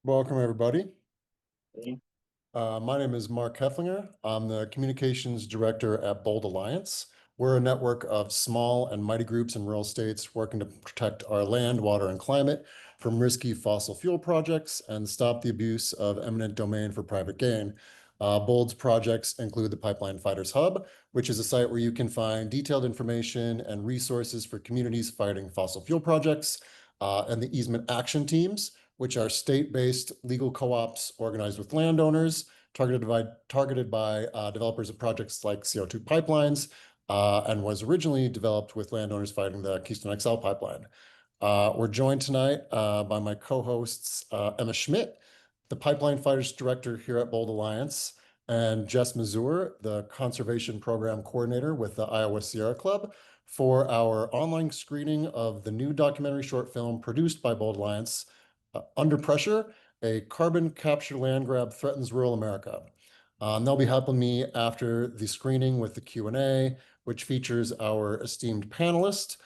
Welcome, everybody. My name is Mark Hefflinger. I'm the Communications Director at Bold Alliance. We're a network of small and mighty groups in rural states working to protect our land, water, and climate from risky fossil fuel projects and stop the abuse of eminent domain for private gain. Bold's projects include the Pipeline Fighters Hub, which is a site where you can find detailed information and resources for communities fighting fossil fuel projects, and the easement action teams, which are state-based legal co-ops organized with landowners, targeted by developers of projects like CO2 pipelines, and was originally developed with landowners fighting the Keystone XL pipeline. We're joined tonight by my co-hosts, Emma Schmidt, the Pipeline Fighters Director here at Bold Alliance, and Jess Mazur, the Conservation Program Coordinator with the Iowa Sierra Club, for our online screening of the new documentary short film produced by Bold Alliance, Under Pressure, a carbon capture land grab threatens rural America. And they'll be helping me after the screening with the Q&A, which features our esteemed panelists,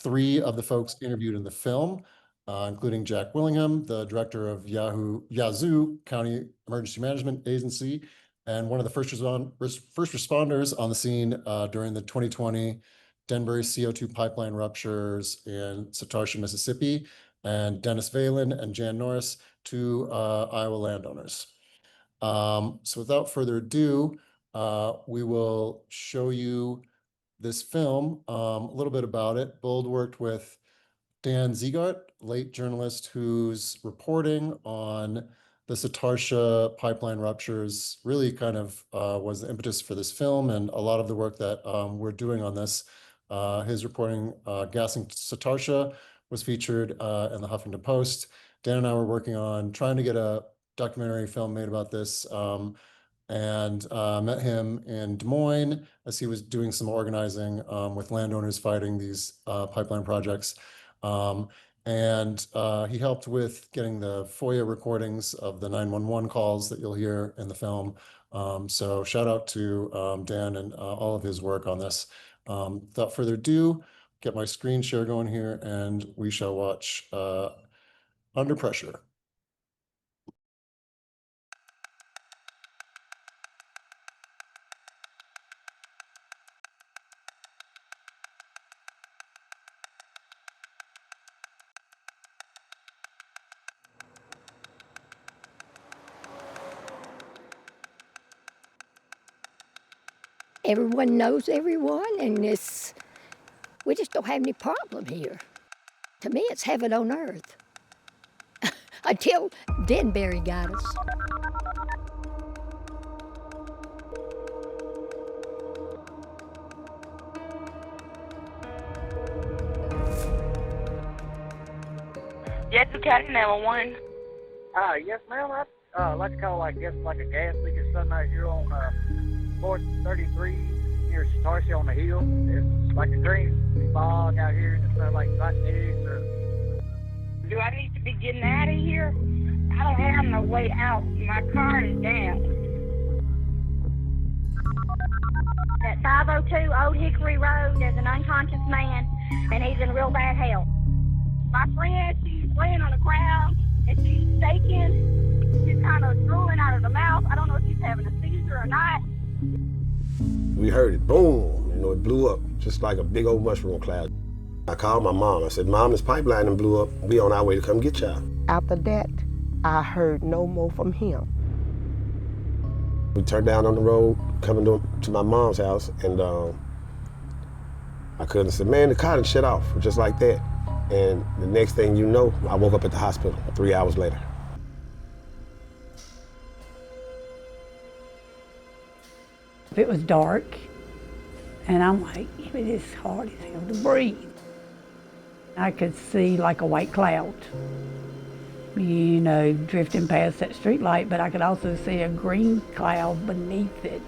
three of the folks interviewed in the film, including Jack Willingham, the director of Yazoo County Emergency Management Agency, and one of the first responders on the scene during the 2020 Denbury CO2 pipeline ruptures in Satartia, Mississippi, and Dennis Valen and Jan Norris, two Iowa landowners. So without further ado, we will show you this film, a little bit about it. Bold worked with Dan Ziegart, late journalist whose reporting on the Satartia pipeline ruptures really kind of was the impetus for this film, and a lot of the work that we're doing on this. His reporting, Gassing Satartia, was featured in the Huffington Post. Dan and I were working on trying to get a documentary film made about this, and met him in Des Moines as he was doing some organizing with landowners fighting these pipeline projects. And he helped with getting the FOIA recordings of the 911 calls that you'll hear in the film. So shout out to Dan and all of his work on this. Without further ado, get my screen share going here, and we shall watch Under Pressure. Everyone knows everyone, and we just don't have any problem here. To me, it's heaven on earth. Until Denbury got us. Yazoo County 911. Yes, ma'am. I'd like to call, I guess, like a gas leak or something out here on 433 near Satartia on the hill. It's like a green fog out here, and it smells like rotten eggs. Do I need to be getting out of here? I don't have no way out. My car is down. At 502 Old Hickory Road, there's an unconscious man, and he's in real bad health. My friend, she's laying on the ground, and she's shaking. She's kind of drooling out of the mouth. I don't know if she's having a seizure or not. We heard it, boom, it blew up, just like a big old mushroom cloud. I called my mom. I said, Mom, this pipeline done blew up. We on our way to come get y'all. After that, I heard no more from him. We turned down on the road, coming to my mom's house, and I couldn't say, man, the car done shut off, just like that. And the next thing you know, I woke up at the hospital 3 hours later. It was dark, and I'm like, it is hard as hell to breathe. I could see like a white cloud, drifting past that street light, but I could also see a green cloud beneath it.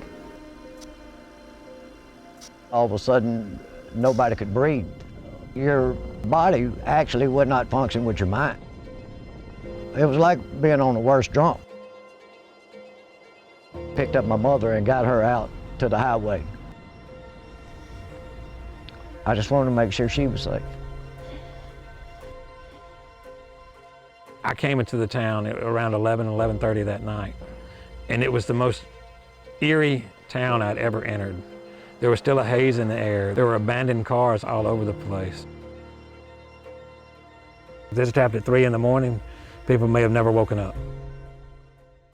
All of a sudden, nobody could breathe. Your body actually would not function with your mind. It was like being on the worst drunk. Picked up my mother and got her out to the highway. I just wanted to make sure she was safe. I came into the town around 11:30 that night, and it was the most eerie town I'd ever entered. There was still a haze in the air. There were abandoned cars all over the place. This happened at 3 in the morning. People may have never woken up.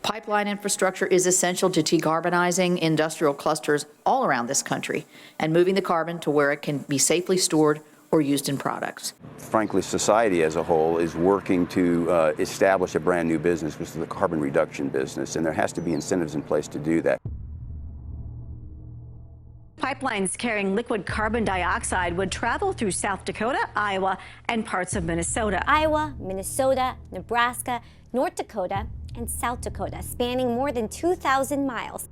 Pipeline infrastructure is essential to decarbonizing industrial clusters all around this country and moving the carbon to where it can be safely stored or used in products. Frankly, society as a whole is working to establish a brand new business, which is the carbon reduction business, and there has to be incentives in place to do that. Pipelines carrying liquid carbon dioxide would travel through South Dakota, Iowa, and parts of Minnesota. Iowa, Minnesota, Nebraska, North Dakota, and South Dakota, spanning more than 2,000 miles.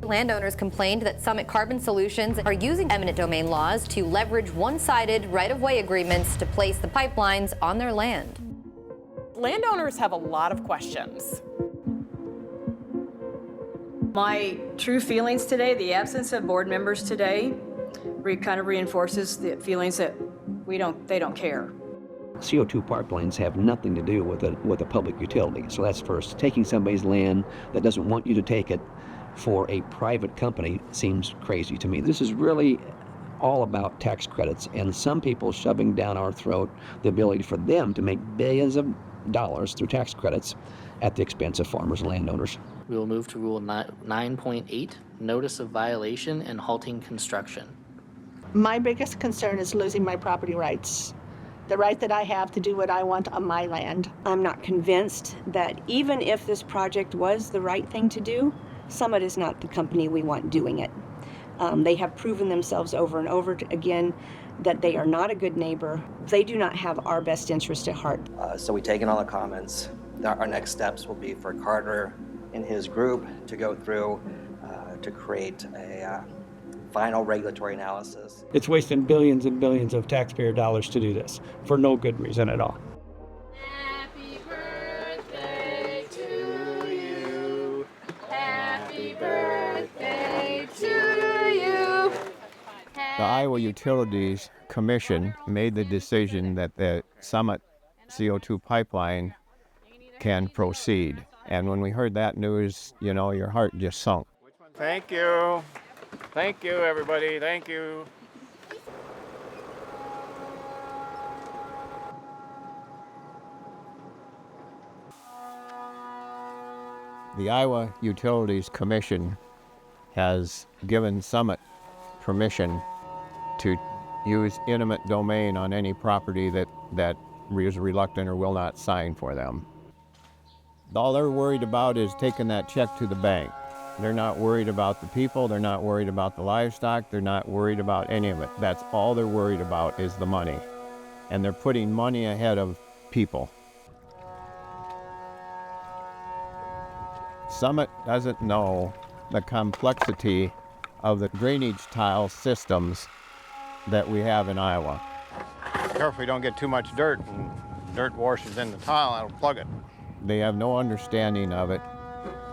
Landowners complained that Summit Carbon Solutions are using eminent domain laws to leverage one-sided right-of-way agreements to place the pipelines on their land. Landowners have a lot of questions. My true feelings today, the absence of board members today, kind of reinforces the feelings that they don't care. CO2 pipelines have nothing to do with a public utility. So that's first. Taking somebody's land that doesn't want you to take it for a private company seems crazy to me. This is really all about tax credits and some people shoving down our throat the ability for them to make billions of dollars through tax credits at the expense of farmers and landowners. We will move to Rule 9.8, Notice of Violation and Halting Construction. My biggest concern is losing my property rights, the right that I have to do what I want on my land. I'm not convinced that even if this project was the right thing to do, Summit is not the company we want doing it. They have proven themselves over and over again that they are not a good neighbor. They do not have our best interest at heart. So we take in all the comments. Our next steps will be for Carter and his group to go through to create a final regulatory analysis. It's wasting billions and billions of taxpayer dollars to do this for no good reason at all. Happy birthday to you. Happy birthday to you. The Iowa Utilities Commission made the decision that the Summit CO2 pipeline can proceed. And when we heard that news, you know, your heart just sunk. Thank you. Thank you, everybody. Thank you. The Iowa Utilities Commission has given Summit permission to use eminent domain on any property that is reluctant or will not sign for them. All they're worried about is taking that check to the bank. They're not worried about the people, they're not worried about the livestock, they're not worried about any of it. That's all they're worried about is the money. And they're putting money ahead of people. Summit doesn't know the complexity of the drainage tile systems that we have in Iowa. Be careful you don't get too much dirt and dirt washes in the tile, that'll plug it. They have no understanding of it,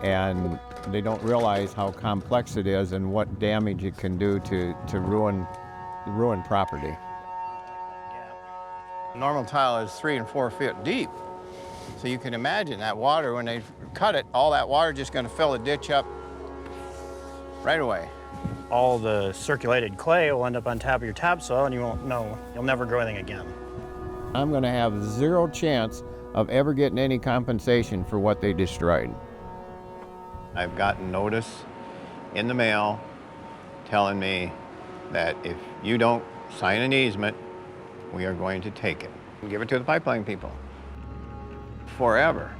and they don't realize how complex it is and what damage it can do to ruin property. Normal tile is 3 and 4 feet deep. So you can imagine that water, when they cut it, all that water is just going to fill the ditch up right away. All the circulated clay will end up on top of your topsoil and you won't know, you'll never grow anything again. I'm going to have zero chance of ever getting any compensation for what they destroyed. I've gotten notice in the mail telling me that if you don't sign an easement, we are going to take it and give it to the pipeline people. Forever.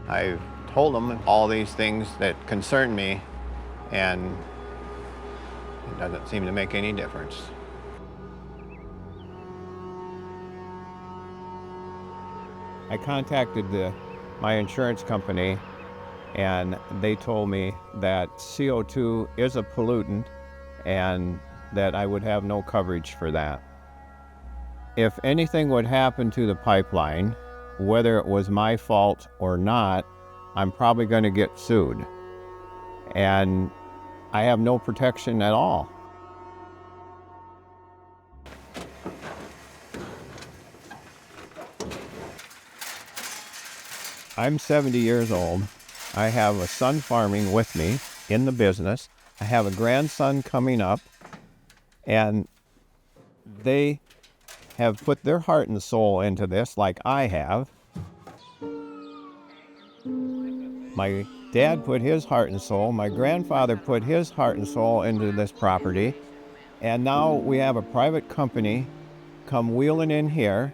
I've told them all these things that concern me, and it doesn't seem to make any difference. I contacted my insurance company, and they told me that CO2 is a pollutant and that I would have no coverage for that. If anything would happen to the pipeline, whether it was my fault or not, I'm probably going to get sued. And I have no protection at all. I'm 70 years old. I have a son farming with me in the business. I have a grandson coming up, and they have put their heart and soul into this like I have. My dad put his heart and soul, my grandfather put his heart and soul into this property, and now we have a private company come wheeling in here,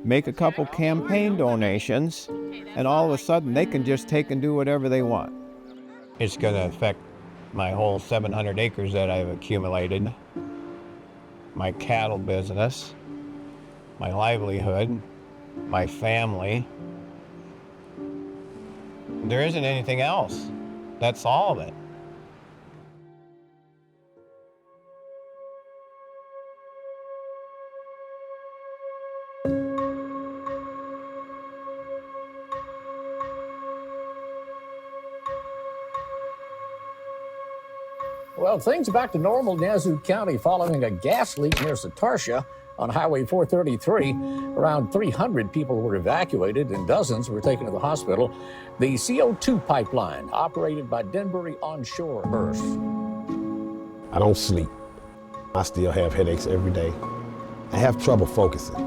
make a couple campaign donations, and all of a sudden they can just take and do whatever they want. It's going to affect my whole 700 acres that I've accumulated, my cattle business, my livelihood, my family. There isn't anything else. That's all of it. Well, things back to normal in Yazoo County following a gas leak near Satartia on Highway 433. Around 300 people were evacuated and dozens were taken to the hospital. The CO2 pipeline operated by Denbury Onshore Earth. I don't sleep. I still have headaches every day. I have trouble focusing.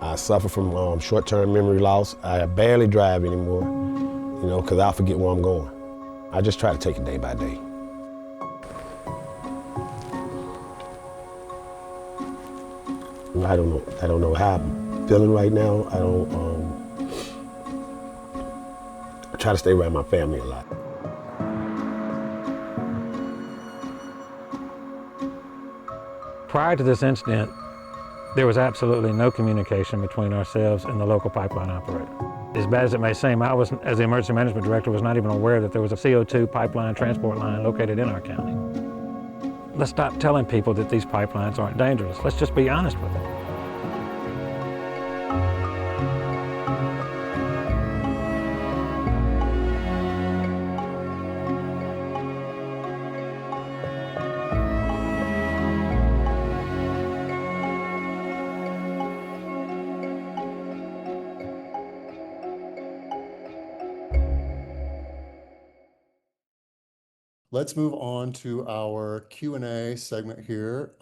I suffer from short-term memory loss. I barely drive anymore, you know, because I'll forget where I'm going. I just try to take it day by day. I don't know how I'm feeling right now. I try to stay around my family a lot. Prior to this incident, there was absolutely no communication between ourselves and the local pipeline operator. As bad as it may seem, I was, as the emergency management director, was not even aware that there was a CO2 pipeline transport line located in our county. Let's stop telling people that these pipelines aren't dangerous. Let's just be honest with them. Let's move on to our Q&A segment here,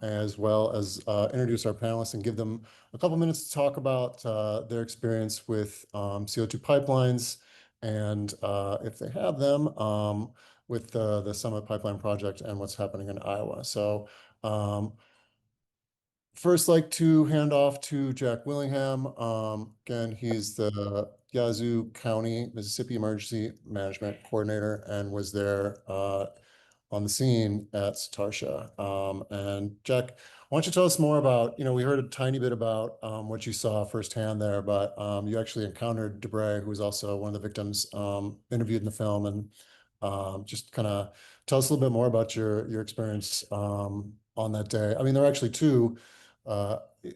as well as introduce our panelists and give them a couple minutes to talk about their experience with CO2 pipelines and, if they have them, with the Summit Pipeline Project and what's happening in Iowa. So first, like to hand off to Jack Willingham. Again, he's the Yazoo County, Mississippi Emergency Management Coordinator and was there on the scene at Satartia. And Jack, why don't you tell us more about, you know, we heard a tiny bit about what you saw firsthand there, but you actually encountered Debray, who was also one of the victims interviewed in the film, and just kind of tell us a little bit more about your experience on that day. I mean, there are actually two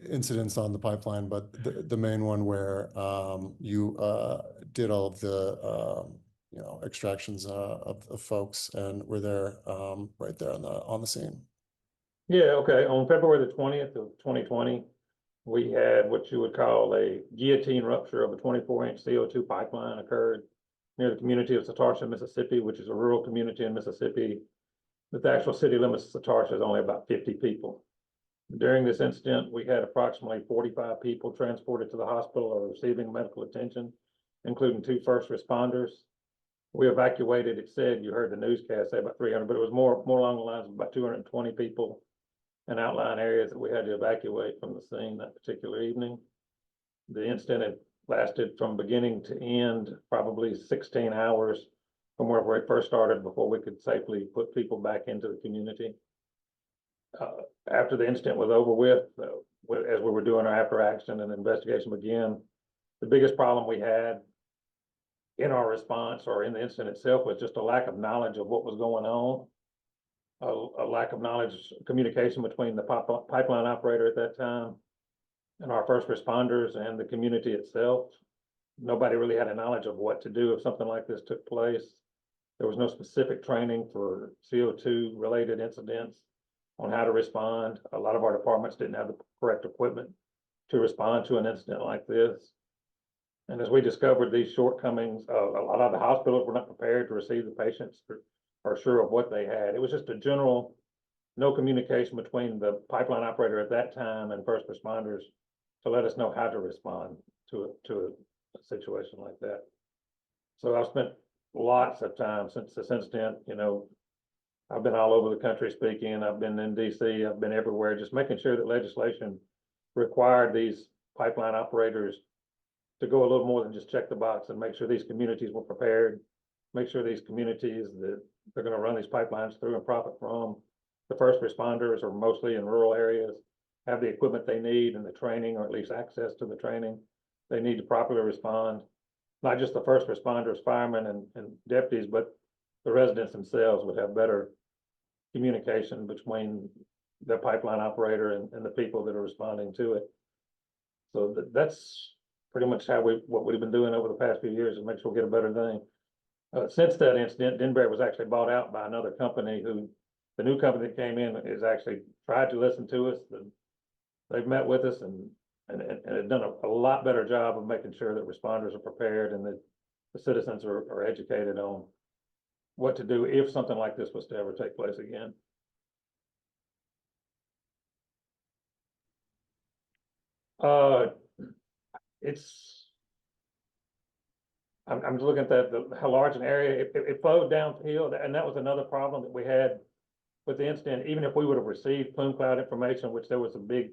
incidents on the pipeline, but the main one where you did all of the you know, extractions of folks and were there right there on the scene. Yeah, okay. On February the 20th of 2020, we had what you would call a guillotine rupture of a 24-inch CO2 pipeline occurred near the community of Satartia, Mississippi, which is a rural community in Mississippi. But the actual city limits of Satartia is only about 50 people. During this incident, we had approximately 45 people transported to the hospital or receiving medical attention, including 2 first responders. We evacuated, it said, you heard the newscast say about 300, but it was more along the lines of about 220 people in outlying areas that we had to evacuate from the scene that particular evening. The incident had lasted from beginning to end, probably 16 hours from where it first started before we could safely put people back into the community. After the incident was over with, as we were doing our after action and investigation began, the biggest problem we had in our response or in the incident itself was just a lack of knowledge of what was going on, a lack of knowledge, communication between the pipeline operator at that time and our first responders and the community itself. Nobody really had a knowledge of what to do if something like this took place. There was no specific training for CO2 related incidents on how to respond. A lot of our departments didn't have the correct equipment to respond to an incident like this. And as we discovered these shortcomings, a lot of the hospitals were not prepared to receive the patients or sure of what they had. It was just a general, no communication between the pipeline operator at that time and first responders to let us know how to respond to a situation like that. So I've spent lots of time since this incident, you know, I've been all over the country speaking, I've been in DC, I've been everywhere, just making sure that legislation required these pipeline operators to go a little more than just check the box and make sure these communities were prepared, make sure these communities that they're going to run these pipelines through and profit from, the first responders are mostly in rural areas, have the equipment they need and the training, or at least access to the training they need to properly respond. Not just the first responders, firemen and deputies, but the residents themselves would have better communication between the pipeline operator and the people that are responding to it. So that's pretty much what we've been doing over the past few years, is make sure we get a better thing. Since that incident, Denbury was actually bought out by another company who, the new company that came in is actually tried to listen to us. They've met with us and have done a lot better job of making sure that responders are prepared and that the citizens are educated on what to do if something like this was to ever take place again. I'm looking at how large an area, it flowed downhill, and that was another problem that we had with the incident. Even if we would have received plume cloud information, which there was a big,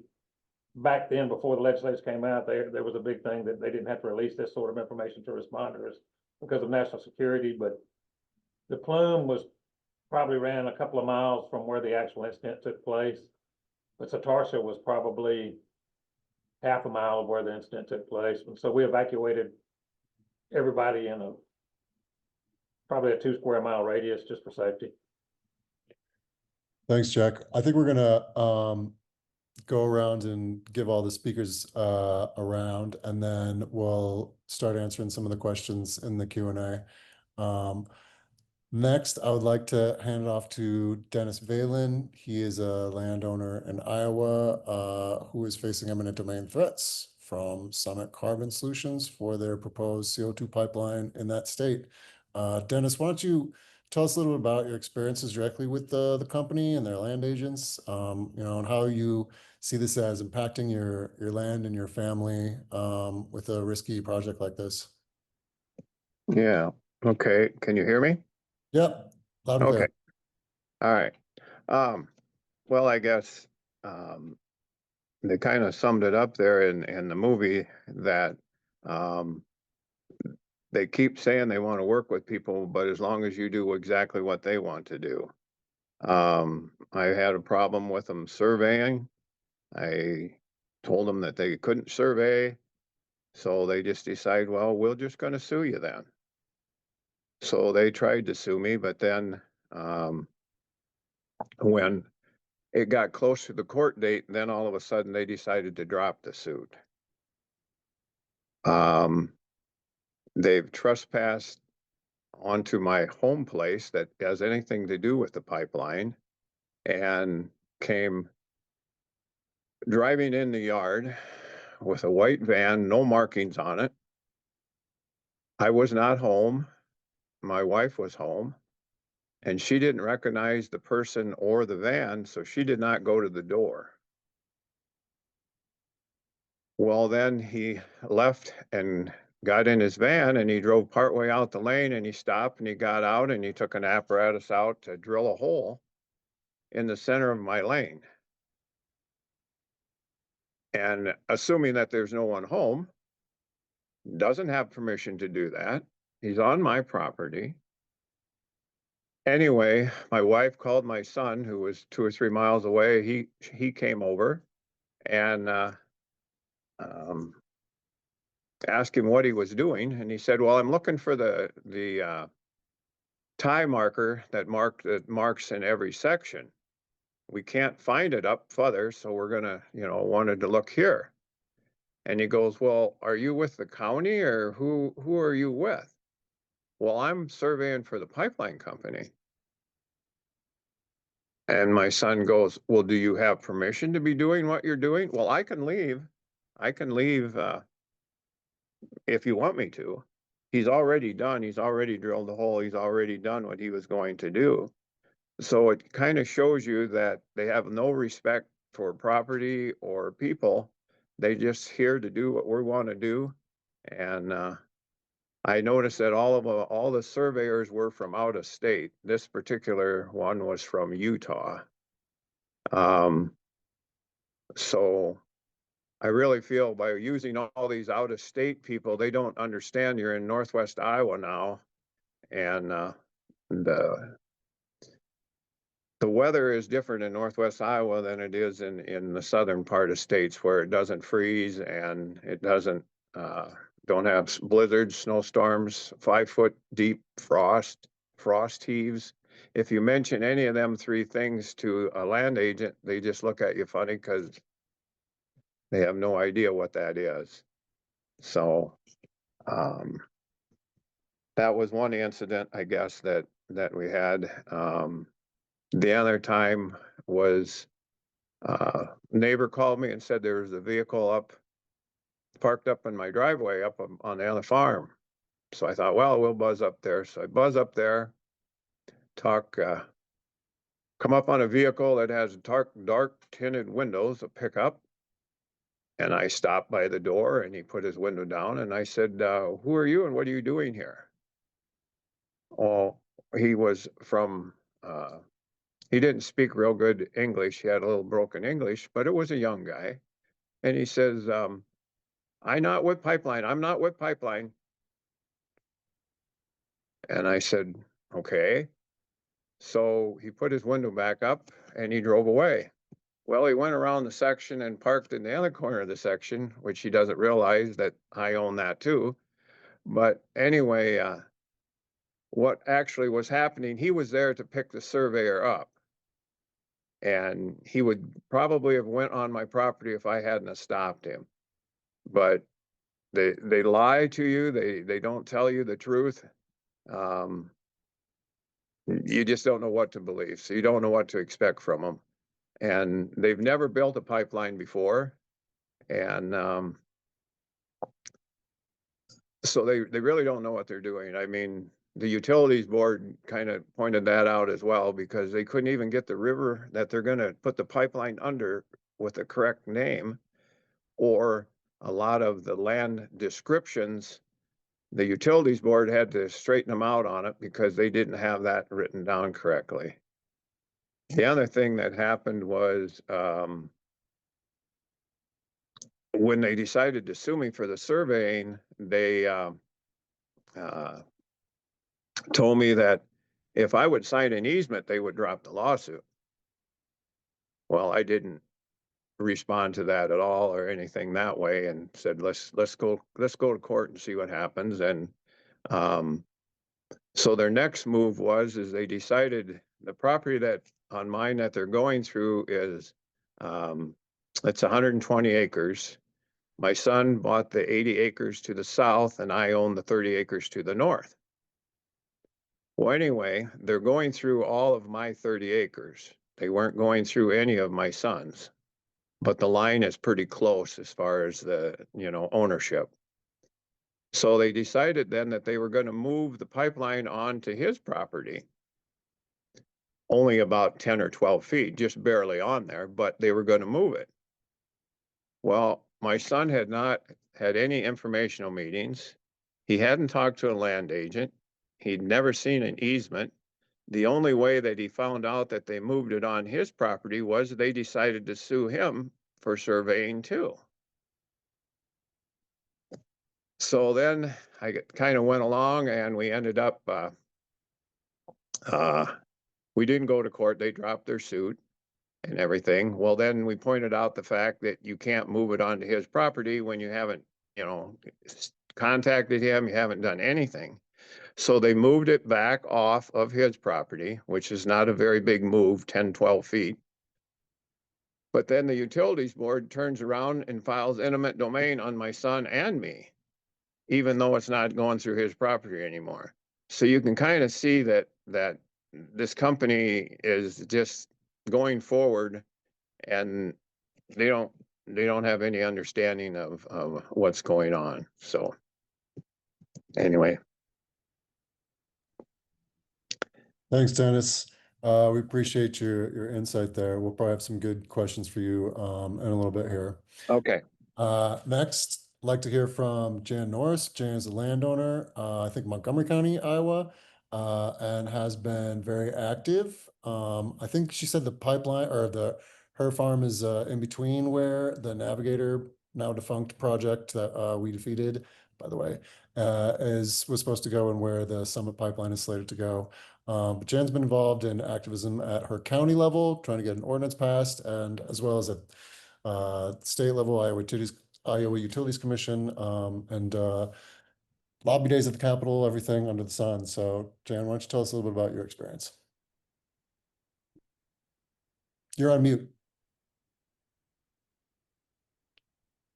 back then before the legislation came out, there was a big thing that they didn't have to release this sort of information to responders because of national security, but the plume probably ran a couple of miles from where the actual incident took place, but Satartia was probably half a mile of where the incident took place. And so we evacuated everybody in probably a 2 square mile radius just for safety. Thanks, Jack. I think we're gonna go around and give all the speakers a round, and then we'll start answering some of the questions in the Q&A. Next, I would like to hand it off to Dennis Valen. He is a landowner in Iowa who is facing eminent domain threats from Summit Carbon Solutions for their proposed CO2 pipeline in that state. Dennis, why don't you tell us a little bit about your experiences directly with the company and their land agents, you know, and how you see this as impacting your land and your family with a risky project like this. Yeah. Okay. Can you hear me? Yep. Loud and clear. Okay. All right. Well, I guess they kind of summed it up there in the movie that they keep saying they want to work with people, but as long as you do exactly what they want to do. I had a problem with them surveying. I told them that they couldn't survey, so they just decided, well, we're just going to sue you then. So they tried to sue me, but then when it got close to the court date, then all of a sudden they decided to drop the suit. They've trespassed onto my home place that has anything to do with the pipeline and came driving in the yard with a white van, no markings on it. I was not home. My wife was home, and she didn't recognize the person or the van, so she did not go to the door. Well, then he left and got in his van, and he drove partway out the lane, and he stopped and he got out and he took an apparatus out to drill a hole in the center of my lane. And assuming that there's no one home, doesn't have permission to do that. He's on my property. Anyway, my wife called my son, who was 2 or 3 miles away. He came over and asked him what he was doing, and he said, well, I'm looking for the tie marker that marks in every section. We can't find it up further, so we're gonna, wanted to look here. And he goes, well, are you with the county, or who are you with? Well, I'm surveying for the pipeline company. And my son goes, well, do you have permission to be doing what you're doing? Well, I can leave if you want me to. He's already drilled the hole, he's already done what he was going to do. So it kind of shows you that they have no respect for property or people. They just here to do what we want to do. And I noticed that all the surveyors were from out of state. This particular one was from Utah. So I really feel by using all these out of state people, they don't understand you're in Northwest Iowa now. And the weather is different in Northwest Iowa than it is in the southern part of states, where it doesn't freeze and it doesn't don't have blizzards, snowstorms, 5-foot deep frost heaves. If you mention any of them three things to a land agent, they just look at you funny because they have no idea what that is. So that was one incident, I guess, that we had. The other time was neighbor called me and said there was a vehicle parked up in my driveway up on the other farm. So I thought, well, we'll buzz up there. So I buzz up there, come up on a vehicle that has dark tinted windows, a pickup. And I stopped by the door and he put his window down and I said, who are you and what are you doing here? Oh, he was from, he didn't speak real good English. He had a little broken English, but it was a young guy. And he says, I'm not with Pipeline. I'm not with Pipeline. And I said, okay. So he put his window back up and he drove away. Well, he went around the section and parked in the other corner of the section, which he doesn't realize that I own that too. But anyway, what actually was happening, he was there to pick the surveyor up. And he would probably have went on my property if I hadn't have stopped him. But they lie to you. They don't tell you the truth. You just don't know what to believe. So you don't know what to expect from them. And they've never built a pipeline before. And so they really don't know what they're doing. I mean, the utilities board kind of pointed that out as well, because they couldn't even get the river that they're going to put the pipeline under with the correct name, or a lot of the land descriptions. The utilities board had to straighten them out on it because they didn't have that written down correctly. The other thing that happened was when they decided to sue me for the surveying, they told me that if I would sign an easement, they would drop the lawsuit. Well, I didn't respond to that at all or anything that way, and said let's go to court and see what happens. And so their next move was they decided the property that on mine that they're going through is it's 120 acres. My son bought the 80 acres to the south and I own the 30 acres to the north. Well, anyway, they're going through all of my 30 acres. They weren't going through any of my son's, but the line is pretty close as far as the, ownership. So they decided then that they were going to move the pipeline onto his property, only about 10 or 12 feet, just barely on there, but they were going to move it. Well, my son had not had any informational meetings. He hadn't talked to a land agent. He'd never seen an easement. The only way that he found out that they moved it on his property was they decided to sue him for surveying too. So then I kind of went along and we ended up, we didn't go to court. They dropped their suit and everything. Well, then we pointed out the fact that you can't move it onto his property when you haven't, contacted him, you haven't done anything. So they moved it back off of his property, which is not a very big move, 10, 12 feet. But then the utilities board turns around and files eminent domain on my son and me, even though it's not going through his property anymore. So you can kind of see that this company is just going forward, and they don't have any understanding of what's going on. So anyway. Thanks, Dennis. We appreciate your insight there. We'll probably have some good questions for you in a little bit here. Okay. Next, I'd like to hear from Jan Norris. Jan is a landowner, I think Montgomery County, Iowa, and has been very active. I think she said the pipeline or her farm is in between where the Navigator, now defunct project that we defeated, by the way, was supposed to go and where the Summit pipeline is slated to go. But Jan's been involved in activism at her county level, trying to get an ordinance passed, and as well as at state level, Iowa Utilities Commission, and lobby days at the Capitol, everything under the sun. So, Jan, why don't you tell us a little bit about your experience? You're on mute.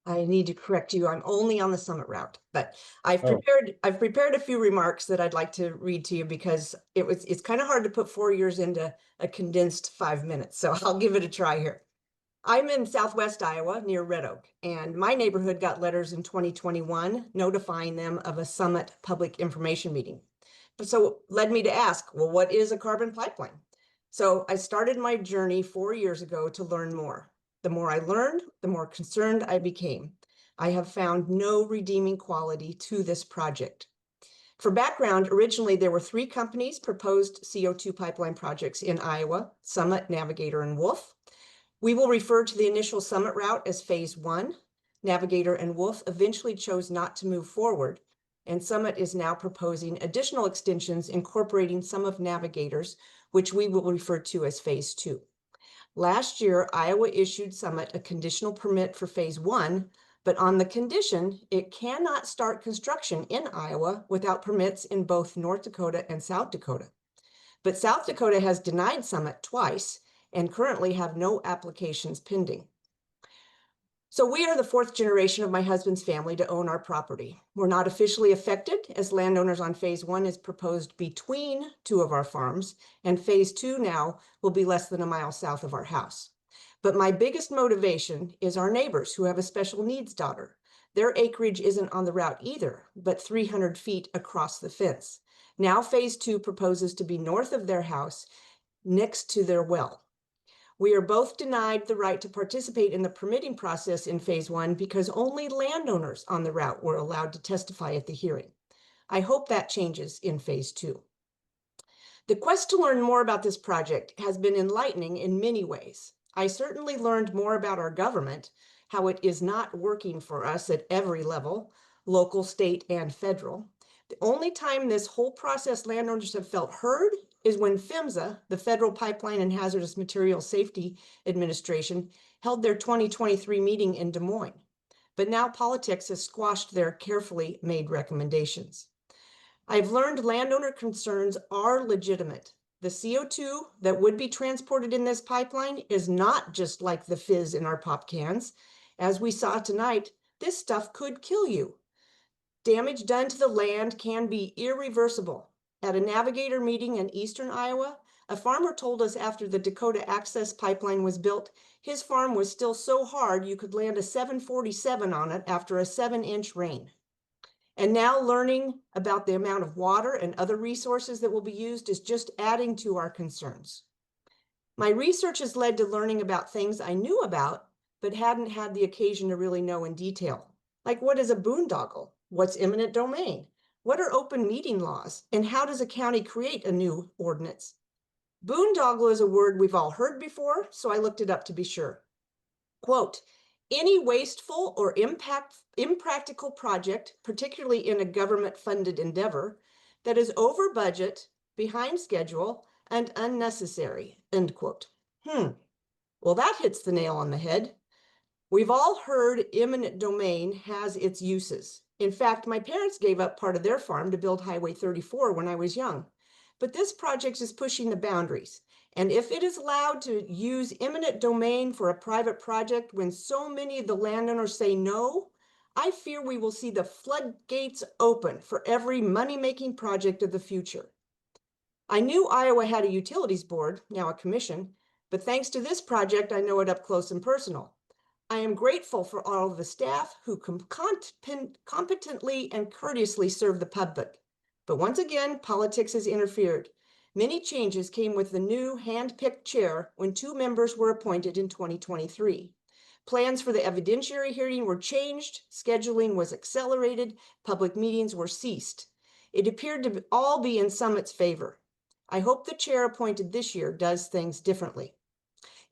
I need to correct you. I'm only on the Summit route, but I've prepared a few remarks that I'd like to read to you because it's kind of hard to put 4 years into a condensed 5 minutes. So I'll give it a try here. I'm in Southwest Iowa near Red Oak, and my neighborhood got letters in 2021 notifying them of a Summit public information meeting. So led me to ask, well, what is a carbon pipeline? So I started my journey 4 years ago to learn more. The more I learned, the more concerned I became. I have found no redeeming quality to this project. For background, originally there were 3 companies proposed CO2 pipeline projects in Iowa: Summit, Navigator, and Wolf. We will refer to the initial Summit route as Phase 1. Navigator and Wolf eventually chose not to move forward, and Summit is now proposing additional extensions incorporating some of Navigator's, which we will refer to as Phase 2. Last year, Iowa issued Summit a conditional permit for Phase 1, but on the condition it cannot start construction in Iowa without permits in both North Dakota and South Dakota. But South Dakota has denied Summit twice and currently have no applications pending. So we are the 4th generation of my husband's family to own our property. We're not officially affected as landowners on Phase 1 is proposed between 2 of our farms, and Phase 2 now will be less than a mile south of our house. But my biggest motivation is our neighbors who have a special needs daughter. Their acreage isn't on the route either, but 300 feet across the fence. Now Phase 2 proposes to be north of their house, next to their well. We are both denied the right to participate in the permitting process in Phase 1 because only landowners on the route were allowed to testify at the hearing. I hope that changes in Phase 2. The quest to learn more about this project has been enlightening in many ways. I certainly learned more about our government, how it is not working for us at every level, local, state, and federal. The only time this whole process landowners have felt heard is when PHMSA, the Federal Pipeline and Hazardous Materials Safety Administration, held their 2023 meeting in Des Moines. But now politics has squashed their carefully made recommendations. I've learned landowner concerns are legitimate. The CO2 that would be transported in this pipeline is not just like the fizz in our pop cans. As we saw tonight, this stuff could kill you. Damage done to the land can be irreversible. At a Navigator meeting in eastern Iowa, a farmer told us after the Dakota Access Pipeline was built, his farm was still so hard you could land a 747 on it after a 7-inch rain. And now learning about the amount of water and other resources that will be used is just adding to our concerns. My research has led to learning about things I knew about, but hadn't had the occasion to really know in detail. Like, what is a boondoggle? What's eminent domain? What are open meeting laws? And how does a county create a new ordinance? Boondoggle is a word we've all heard before, so I looked it up to be sure. Quote, any wasteful or impractical project, particularly in a government-funded endeavor, that is over budget, behind schedule, and unnecessary, end quote. Well, that hits the nail on the head. We've all heard eminent domain has its uses. In fact, my parents gave up part of their farm to build Highway 34 when I was young. But this project is pushing the boundaries. And if it is allowed to use eminent domain for a private project when so many of the landowners say no, I fear we will see the floodgates open for every money-making project of the future. I knew Iowa had a utilities board, now a commission, but thanks to this project, I know it up close and personal. I am grateful for all of the staff who competently and courteously serve the public. But once again, politics has interfered. Many changes came with the new hand-picked chair when 2 members were appointed in 2023. Plans for the evidentiary hearing were changed, scheduling was accelerated, public meetings were ceased. It appeared to all be in Summit's favor. I hope the chair appointed this year does things differently.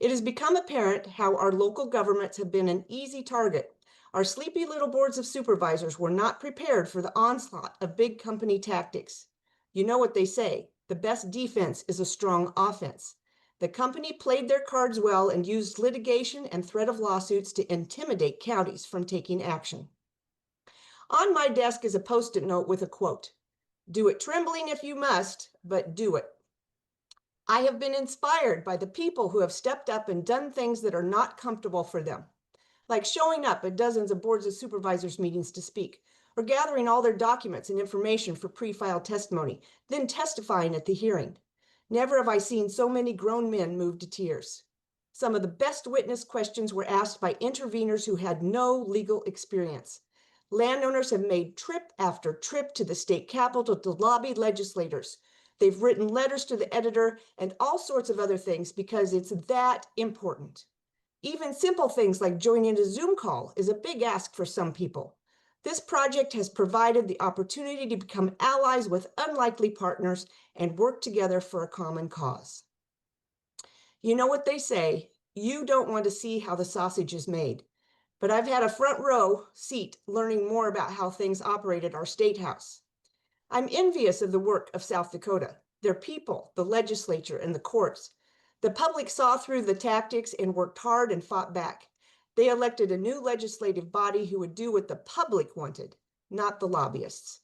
It has become apparent how our local governments have been an easy target. Our sleepy little boards of supervisors were not prepared for the onslaught of big company tactics. You know what they say, the best defense is a strong offense. The company played their cards well and used litigation and threat of lawsuits to intimidate counties from taking action. On my desk is a Post-it note with a quote, "Do it trembling if you must, but do it." I have been inspired by the people who have stepped up and done things that are not comfortable for them, like showing up at dozens of boards of supervisors meetings to speak, or gathering all their documents and information for pre-filed testimony, then testifying at the hearing. Never have I seen so many grown men moved to tears. Some of the best witness questions were asked by interveners who had no legal experience. Landowners have made trip after trip to the state capitol to lobby legislators. They've written letters to the editor and all sorts of other things because it's that important. Even simple things like joining a Zoom call is a big ask for some people. This project has provided the opportunity to become allies with unlikely partners and work together for a common cause. You know what they say, you don't want to see how the sausage is made. But I've had a front row seat learning more about how things operate at our state house. I'm envious of the work of South Dakota, their people, the legislature, and the courts. The public saw through the tactics and worked hard and fought back. They elected a new legislative body who would do what the public wanted, not the lobbyists.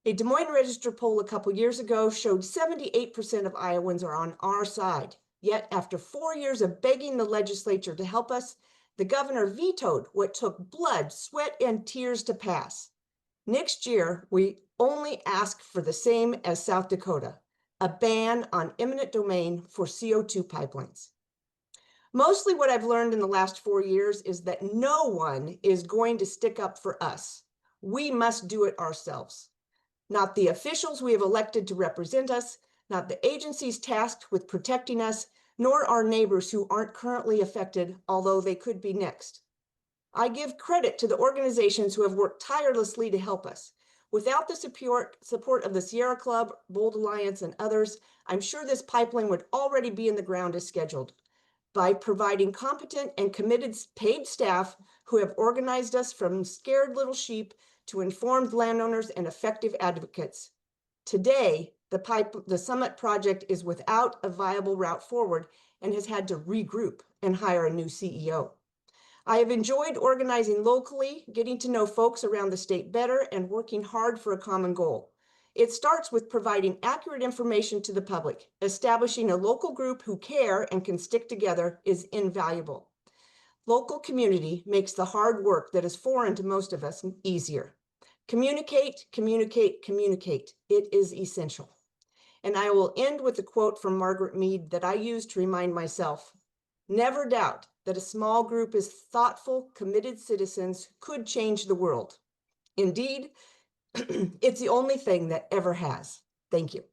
A Des Moines Register poll a couple years ago showed 78% of Iowans are on our side. Yet after 4 years of begging the legislature to help us, the governor vetoed what took blood, sweat, and tears to pass. Next year, we only ask for the same as South Dakota, a ban on eminent domain for CO2 pipelines. Mostly what I've learned in the last 4 years is that no one is going to stick up for us. We must do it ourselves. Not the officials we have elected to represent us, not the agencies tasked with protecting us, nor our neighbors who aren't currently affected, although they could be next. I give credit to the organizations who have worked tirelessly to help us. Without the support of the Sierra Club, Bold Alliance, and others, I'm sure this pipeline would already be in the ground as scheduled. By providing competent and committed paid staff who have organized us from scared little sheep to informed landowners and effective advocates. Today, the Summit project is without a viable route forward and has had to regroup and hire a new CEO. I have enjoyed organizing locally, getting to know folks around the state better, and working hard for a common goal. It starts with providing accurate information to the public. Establishing a local group who care and can stick together is invaluable. Local community makes the hard work that is foreign to most of us easier. Communicate, communicate, communicate. It is essential. And I will end with a quote from Margaret Mead that I use to remind myself. Never doubt that a small group of thoughtful, committed citizens could change the world. Indeed, it's the only thing that ever has. Thank you.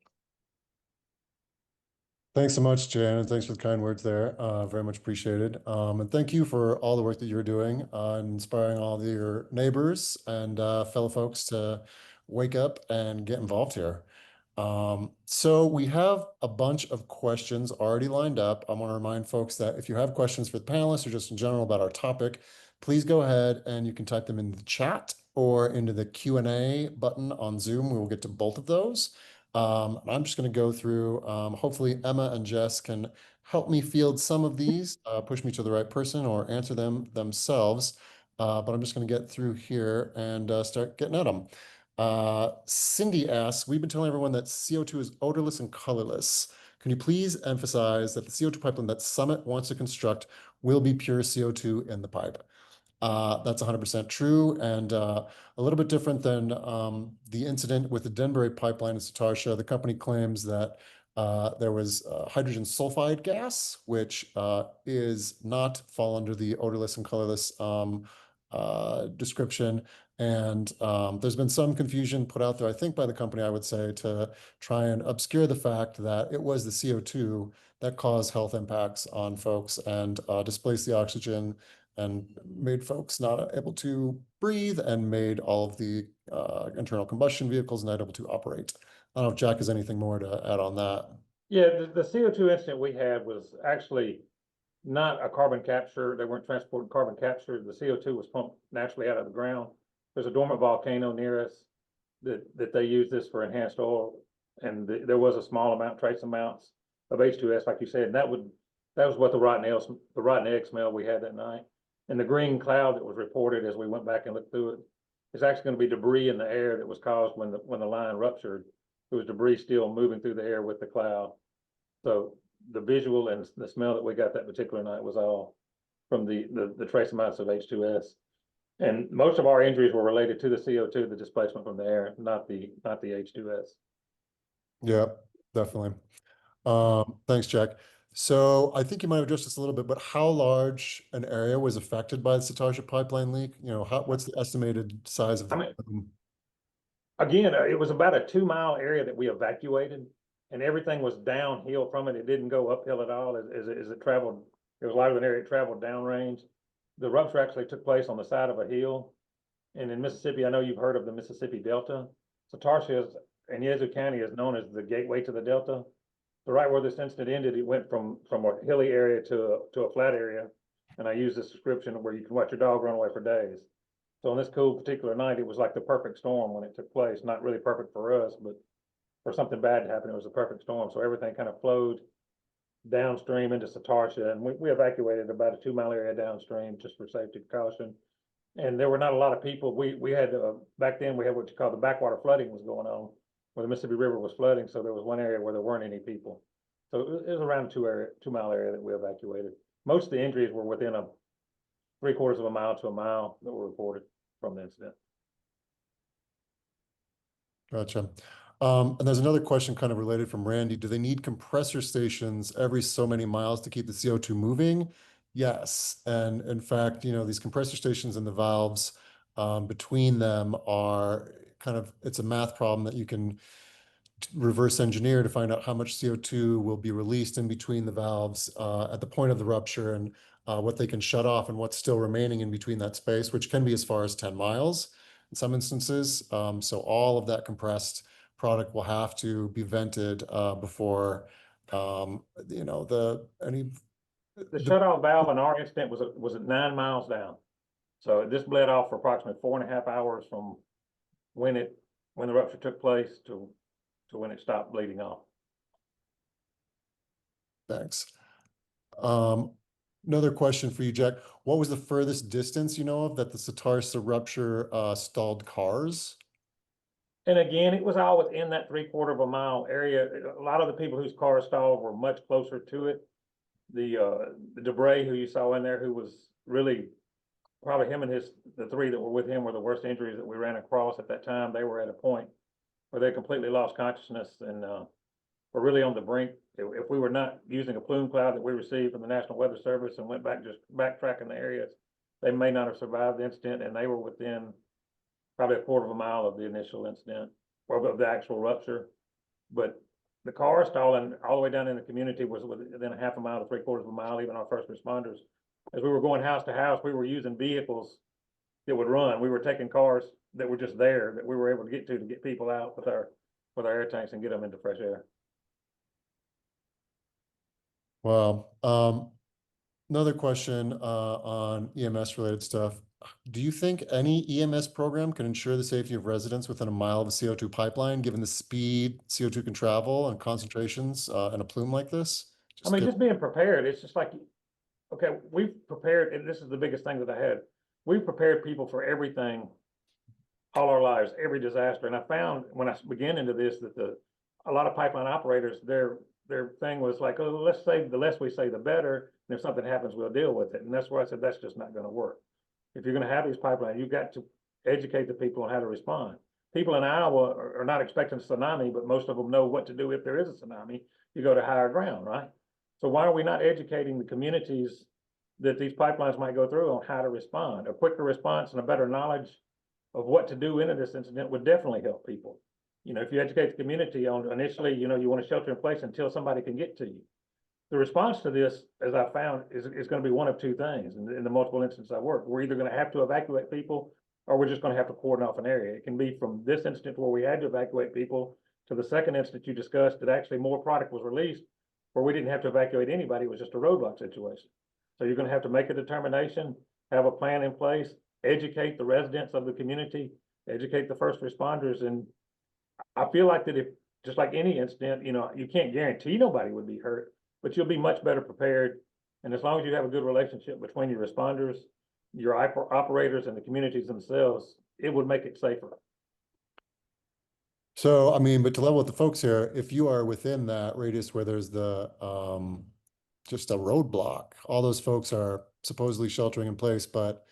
Thanks so much, Jan, and thanks for the kind words there. Very much appreciated. And thank you for all the work that you're doing, inspiring all of your neighbors and fellow folks to wake up and get involved here. So we have a bunch of questions already lined up. I want to remind folks that if you have questions for the panelists or just in general about our topic, please go ahead and you can type them in the chat or into the Q&A button on Zoom. We will get to both of those. I'm just going to go through, hopefully Emma and Jess can help me field some of these, push me to the right person or answer them themselves. But I'm just going to get through here and start getting at them. Cindy asks, we've been telling everyone that CO2 is odorless and colorless. Can you please emphasize that the CO2 pipeline that Summit wants to construct will be pure CO2 in the pipe? That's 100% true, and a little bit different than the incident with the Denbury pipeline in Satartia. The company claims that There was hydrogen sulfide gas, which is not fall under the odorless and colorless description. And there's been some confusion put out there, I think, by the company, I would say, to try and obscure the fact that it was the CO2 that caused health impacts on folks and displaced the oxygen and made folks not able to breathe and made all of the internal combustion vehicles not able to operate. I don't know if Jack has anything more to add on that. Yeah, the CO2 incident we had was actually not a carbon capture. They weren't transporting carbon capture. The CO2 was pumped naturally out of the ground. There's a dormant volcano near us that they use this for enhanced oil. And there was a small amount, trace amounts of H2S, like you said, and that was what the rotten egg smell we had that night. And the green cloud that was reported as we went back and looked through it is actually going to be debris in the air that was caused when the line ruptured. There was debris still moving through the air with the cloud. So the visual and the smell that we got that particular night was all from the trace amounts of H2S. And most of our injuries were related to the CO2, the displacement from the air, not the H2S. Yeah, definitely. Thanks, Jack. So I think you might have addressed this a little bit, but how large an area was affected by the Satartia pipeline leak? You know, what's the estimated size of the Again, it was about a 2-mile area that we evacuated, and everything was downhill from it. It didn't go uphill at all as it traveled. It was lighter than air. It traveled downrange. The rupture actually took place on the side of a hill. And in Mississippi, I know you've heard of the Mississippi Delta. Satartia in Yazoo County is known as the gateway to the Delta. So right where this incident ended, it went from a hilly area to a flat area. And I use this description where you can watch your dog run away for days. So on this cool particular night, it was like the perfect storm when it took place. Not really perfect for us, but for something bad to happen, it was a perfect storm. So everything kind of flowed downstream into Satartia, and we evacuated about a 2-mile area downstream just for safety precaution. And there were not a lot of people. We had back then we had what you call the backwater flooding was going on, where the Mississippi River was flooding. So there was one area where there weren't any people. So it was around a 2-mile area that we evacuated. Most of the injuries were within a 3/4 of a mile to a mile that were reported from the incident. Gotcha. And there's another question kind of related from Randy. Do they need compressor stations every so many miles to keep the CO2 moving? Yes. And in fact, you know, these compressor stations and the valves between them are kind of, it's a math problem that you can reverse engineer to find out how much CO2 will be released in between the valves at the point of the rupture and what they can shut off and what's still remaining in between that space, which can be as far as 10 miles in some instances. So all of that compressed product will have to be vented before, you know, the shutoff valve in our incident was at 9 miles down. So this bled off for approximately 4.5 hours from when the rupture took place to when it stopped bleeding off. Thanks. Another question for you, Jack. What was the furthest distance you know of that the Satartia rupture stalled cars? And again, it was all within that 3/4 of a mile area. A lot of the people whose cars stalled were much closer to it. The Debray who you saw in there, who was really probably him and the 3 that were with him were the worst injuries that we ran across at that time. They were at a point where they completely lost consciousness and were really on the brink. If we were not using a plume cloud that we received from the National Weather Service and went back just backtracking the areas, they may not have survived the incident, and they were within probably 1/4 of a mile of the initial incident or of the actual rupture. But the car stalling all the way down in the community was within a 1/2 mile to 3/4 of a mile. Even our first responders, as we were going house to house, we were using vehicles that would run. We were taking cars that were just there that we were able to get people out with our air tanks and get them into fresh air. Wow. Another question on EMS related stuff. Do you think any EMS program can ensure the safety of residents within a mile of a CO2 pipeline, given the speed CO2 can travel and concentrations in a plume like this? Just being prepared. It's just like, okay, we've prepared, and this is the biggest thing that I had. We've prepared people for everything all our lives, every disaster. And I found when I began into this that a lot of pipeline operators, their thing was like, oh, let's say the less we say, the better. And if something happens, we'll deal with it. And that's where I said, that's just not going to work. If you're going to have these pipelines, you've got to educate the people on how to respond. people in Iowa are not expecting a tsunami, but most of them know what to do if there is a tsunami. You go to higher ground, right? So why are we not educating the communities that these pipelines might go through on how to respond? A quicker response and a better knowledge of what to do in this incident would definitely help people. If you educate the community on initially, you want to shelter in place until somebody can get to you. The response to this, as I found, is going to be one of two things. In the multiple instances I work, we're either going to have to evacuate people, or we're just going to have to cordon off an area. It can be from this incident where we had to evacuate people to the second incident you discussed that actually more product was released where we didn't have to evacuate anybody. It was just a roadblock situation. So you're going to have to make a determination, have a plan in place, educate the residents of the community, educate the first responders. And I feel like that if, just like any incident, you can't guarantee nobody would be hurt, but you'll be much better prepared. And as long as you have a good relationship between your responders, your operators, and the communities themselves, it would make it safer. So, I mean, but to level with the folks here, if you are within that radius where there's the, just a roadblock, all those folks are supposedly sheltering in place, but,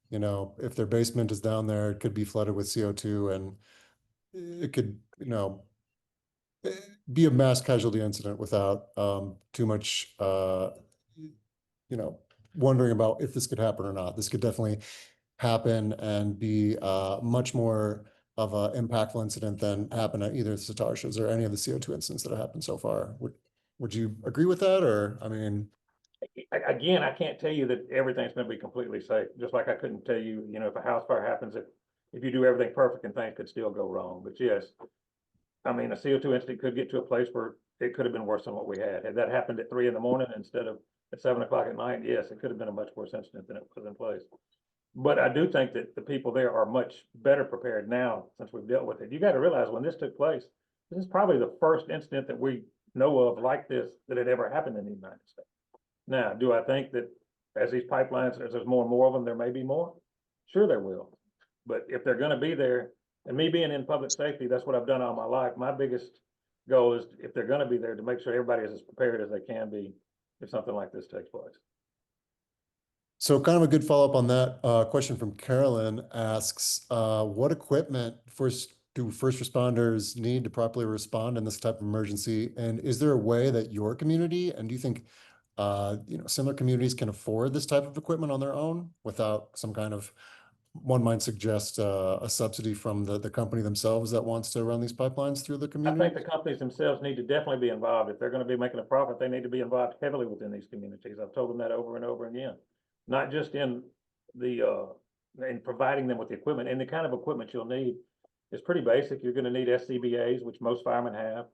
if their basement is down there, it could be flooded with CO2 and it could, be a mass casualty incident without, too much, wondering about if this could happen or not. This could definitely happen and be, much more of an impactful incident than happened at either Satartia's or any of the CO2 incidents that have happened so far. Would you agree with that? Or, I mean, again, I can't tell you that everything's going to be completely safe. Just like I couldn't tell you, if a house fire happens, if you do everything perfect and things could still go wrong. But yes, I mean, a CO2 incident could get to a place where it could have been worse than what we had. Had that happened at 3 a.m. instead of at 7 o'clock at night, yes, it could have been a much worse incident than it was in place. But I do think that the people there are much better prepared now since we've dealt with it. You got to realize when this took place, this is probably the first incident that we know of like this that had ever happened in the United States. Now, do I think that as these pipelines, as there's more and more of them, there may be more? Sure, there will. But if they're going to be there, and me being in public safety, that's what I've done all my life. My biggest goal is, if they're going to be there, to make sure everybody is as prepared as they can be if something like this takes place. so kind of a good follow-up on that. Question from Carolyn asks, what equipment do first responders need to properly respond in this type of emergency? And is there a way that your community, and do you think similar communities can afford this type of equipment on their own without some kind of, one might suggest a subsidy from the company themselves that wants to run these pipelines through the community? I think the companies themselves need to definitely be involved. If they're going to be making a profit, they need to be involved heavily within these communities. I've told them that over and over again, not just in in providing them with the equipment. And the kind of equipment you'll need is pretty basic. You're going to need SCBAs, which most firemen have.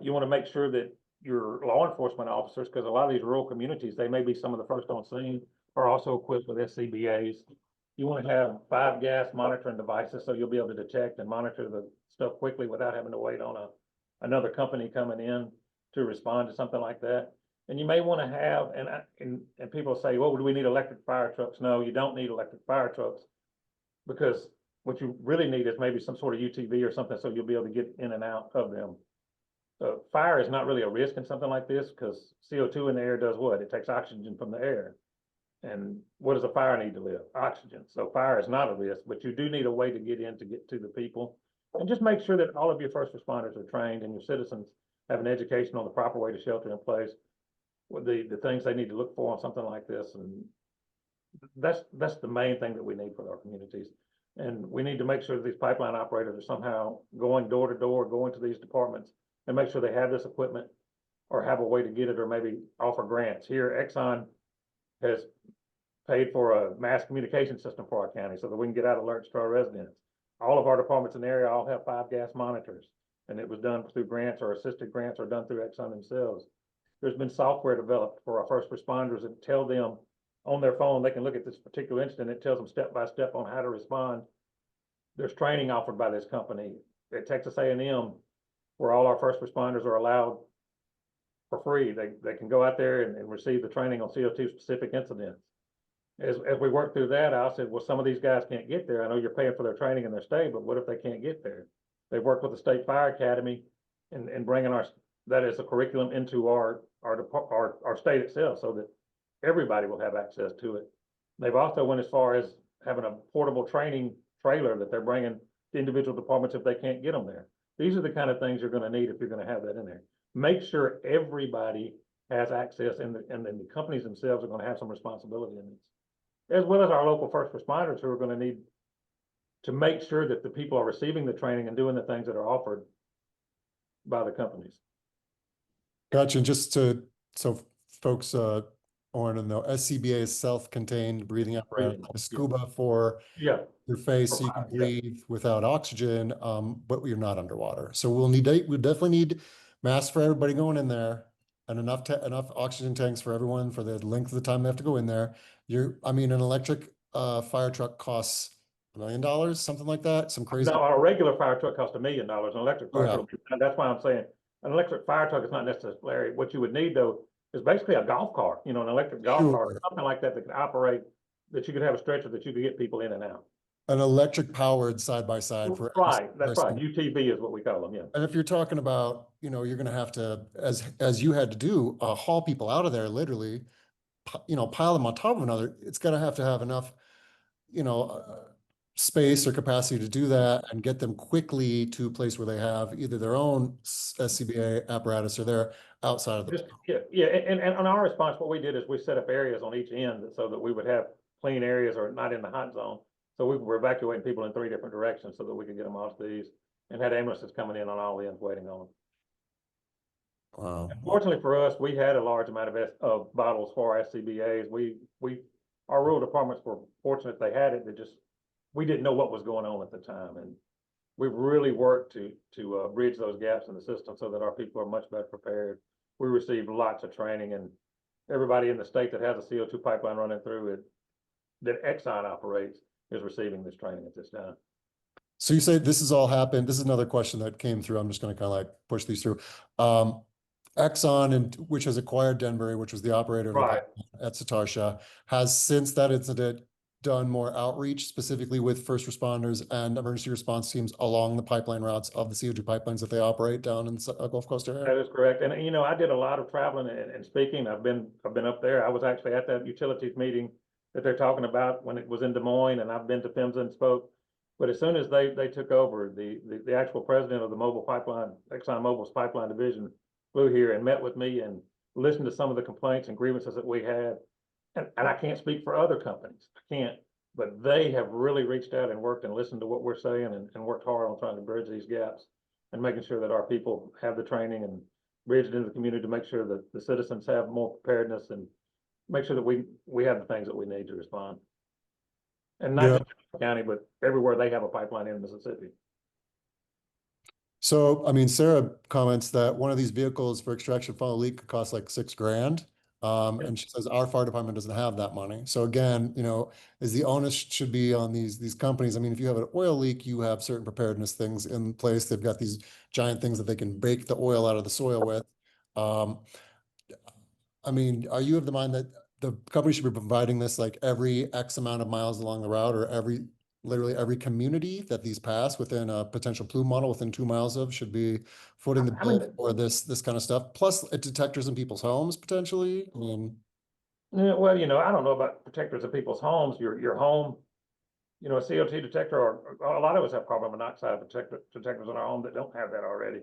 You want to make sure that your law enforcement officers, because a lot of these rural communities, they may be some of the first on scene, are also equipped with SCBAs. You want to have 5 gas monitoring devices so you'll be able to detect and monitor the stuff quickly without having to wait on another company coming in to respond to something like that. And you may want to have, and people say, well, do we need electric fire trucks? No, you don't need electric fire trucks, because what you really need is maybe some sort of UTV or something so you'll be able to get in and out of them. Fire is not really a risk in something like this, because CO2 in the air does what? It takes oxygen from the air. And what does a fire need to live? Oxygen. So fire is not a risk, but you do need a way to get to the people. And just make sure that all of your first responders are trained and your citizens have an education on the proper way to shelter in place, with the things they need to look for on something like this. And that's the main thing that we need for our communities. And we need to make sure that these pipeline operators are somehow going door to door, going to these departments, and make sure they have this equipment or have a way to get it, or maybe offer grants. Here, Exxon has paid for a mass communication system for our county so that we can get out alerts to our residents. All of our departments in the area all have 5 gas monitors, and it was done through grants or assisted grants or done through Exxon themselves. There's been software developed for our first responders that tell them on their phone, they can look at this particular incident. It tells them step by step on how to respond. There's training offered by this company at Texas A&M, where all our first responders are allowed for free. They can go out there and receive the training on CO2 specific incidents. As we work through that, I said, well, some of these guys can't get there. I know you're paying for their training and their stay, but what if they can't get there? They've worked with the State Fire Academy and bringing that as a curriculum into our state itself, so that everybody will have access to it. They've also went as far as having a portable training trailer that they're bringing the individual departments if they can't get them there. These are the kind of things you're going to need if you're going to have that in there. Make sure everybody has access, and then the companies themselves are going to have some responsibility in this, as well as our local first responders who are going to need to make sure that the people are receiving the training and doing the things that are offered by the companies. Gotcha. And just to, so folks want to know, SCBA is self-contained breathing apparatus, like a scuba for your face, so you can breathe without oxygen, but you're not underwater. So we'll definitely need masks for everybody going in there, and enough oxygen tanks for everyone for the length of the time they have to go in there. I mean, an electric fire truck costs $1 million, something like that. Some crazy. No, a regular fire truck costs $1 million. An electric fire truck, and that's why I'm saying an electric fire truck is not necessarily what you would need, though, is basically a golf cart, you know, an electric golf cart, something like that that could operate, that you could have a stretcher that you could get people in and out. An electric powered side by side for right. That's right. UTV is what we call them. Yeah. And if you're talking about, you know, you're going to have to, as you had to do, haul people out of there, literally, you know, pile them on top of another. It's going to have enough, you know, space or capacity to do that and get them quickly to a place where they have either their own SCBA apparatus or they're outside of the. And on our response, what we did is we set up areas on each end so that we would have clean areas or not in the hot zone. So we were evacuating people in 3 different directions so that we could get them off these, and had ambulances coming in on all ends waiting on them. Wow. Fortunately for us, we had a large amount of bottles for our SCBAs. Our rural departments were fortunate they had it. We didn't know what was going on at the time, and we've really worked to bridge those gaps in the system so that our people are much better prepared. We received lots of training, and everybody in the state that has a CO2 pipeline running through it that Exxon operates is receiving this training at this time. So you say this has all happened. This is another question that came through. I'm just going to kind of like push these through. Exxon, which has acquired Denbury, which was the operator at Satartia, has since that incident done more outreach specifically with first responders and emergency response teams along the pipeline routes of the CO2 pipelines that they operate down in the Gulf Coast area? That is correct. And, you know, I did a lot of traveling and speaking. I've been up there. I was actually at that utilities meeting that they're talking about when it was in Des Moines, and I've been to PHMSA and spoke. But as soon as they took over, the actual president of the Mobil pipeline, Exxon Mobil's pipeline division, flew here and met with me and listened to some of the complaints and grievances that we had. And I can't speak for other companies. I can't, but they have really reached out and worked and listened to what we're saying and worked hard on trying to bridge these gaps and making sure that our people have the training and bridge it into the community to make sure that the citizens have more preparedness and make sure that we have the things that we need to respond. And not just in the county, but everywhere they have a pipeline in Mississippi. So, I mean, Sarah comments that one of these vehicles for extraction funnel leak could cost like $6,000. And she says our fire department doesn't have that money. So again, you know, is the onus should be on these companies. I mean, if you have an oil leak, you have certain preparedness things in place. They've got these giant things that they can bake the oil out of the soil with. I mean, are you of the mind that the company should be providing this like every X amount of miles along the route, or literally every community that these pass within a potential plume model within 2 miles of should be footing the bill for this kind of stuff, plus detectors in people's homes potentially? I mean, yeah, well, you know, I don't know about detectors in people's homes. Your home, you know, a CO2 detector, or a lot of us have carbon monoxide detectors in our home that don't have that already.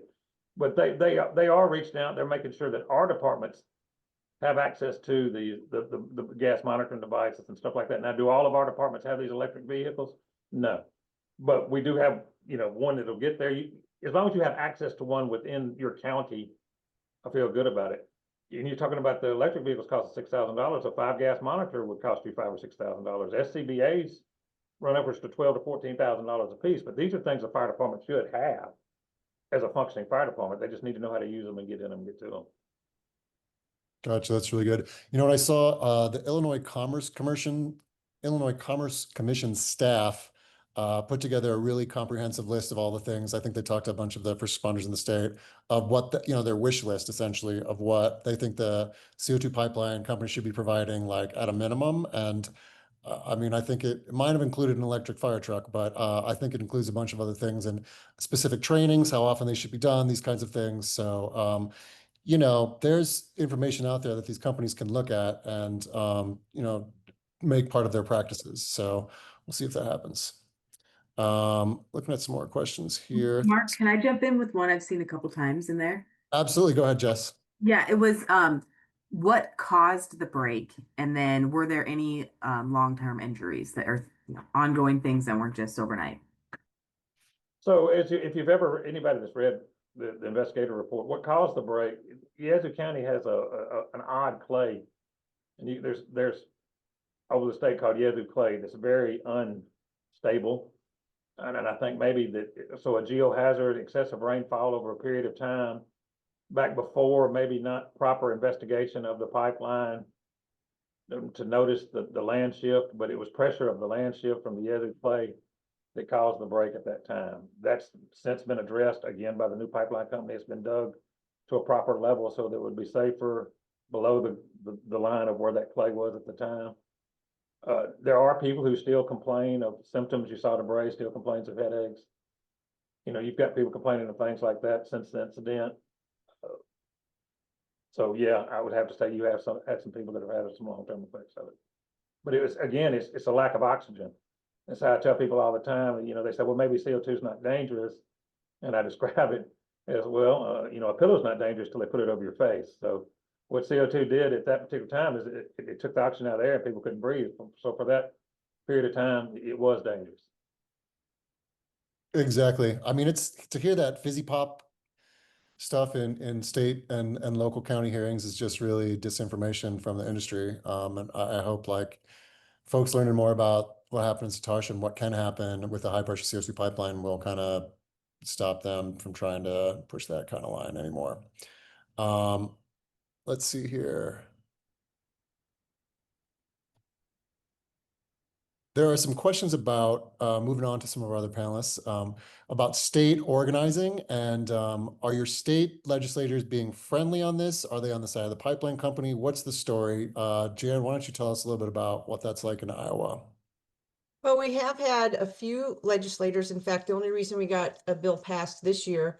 But they are reaching out. They're making sure that our departments have access to the gas monitoring devices and stuff like that. Now, do all of our departments have these electric vehicles? No, but we do have, you know, one that'll get there. As long as you have access to one within your county, I feel good about it. And you're talking about the electric vehicles cost $6,000. A 5 gas monitor would cost you $5,000 or $6,000. SCBAs run upwards to $12,000 to $14,000 a piece. But these are things the fire department should have as a functioning fire department. They just need to know how to use them and get in them and get to them. Gotcha. That's really good. You know what I saw? The Illinois Commerce Commission staff put together a really comprehensive list of all the things. I think they talked to a bunch of the first responders in the state of what their wish list essentially of what they think the CO2 pipeline company should be providing, like at a minimum. And I mean, I think it might have included an electric fire truck, but I think it includes a bunch of other things and specific trainings, how often they should be done, these kinds of things. So, you know, there's information out there that these companies can look at and, you know, make part of their practices. So we'll see if that happens. Looking at some more questions here. Mark, can I jump in with one I've seen a couple times in there? Absolutely. Go ahead, Jess. Yeah, it was what caused the break, and then were there any long-term injuries that are ongoing things that weren't just overnight? So if you've ever, anybody that's read the investigator report, what caused the break, Yazoo County has an odd clay. And there's over the state called Yazoo clay that's very unstable. And I think maybe that, so a geohazard, excessive rainfall over a period of time, back before maybe not proper investigation of the pipeline to notice the land shift, but it was pressure of the land shift from the Yazoo clay that caused the break at that time. That's since been addressed again by the new pipeline company. It's been dug to a proper level so that it would be safer below the line of where that clay was at the time. There are people who still complain of symptoms. You saw the Bray still complains of headaches. You know, you've got people complaining of things like that since the incident. So yeah, I would have to say you have had some people that have had some long-term effects of it. But it was, again, it's a lack of oxygen. That's how I tell people all the time. You know, they say, well, maybe CO2 is not dangerous, and I describe it as, well, you know, a pillow's not dangerous till they put it over your face. So what CO2 did at that particular time is it took the oxygen out of the air and people couldn't breathe. So for that period of time, it was dangerous. Exactly. I mean, it's to hear that fizzy pop stuff in state and local county hearings is just really disinformation from the industry. And I hope like folks learning more about what happened in Satartia and what can happen with the high pressure CO2 pipeline will kind of stop them from trying to push that kind of line anymore. Let's see here. There are some questions about, moving on to some of our other panelists, about state organizing, and are your state legislators being friendly on this? Are they on the side of the pipeline company? What's the story? Jan, why don't you tell us a little bit about what that's like in Iowa? Well, we have had a few legislators. In fact, the only reason we got a bill passed this year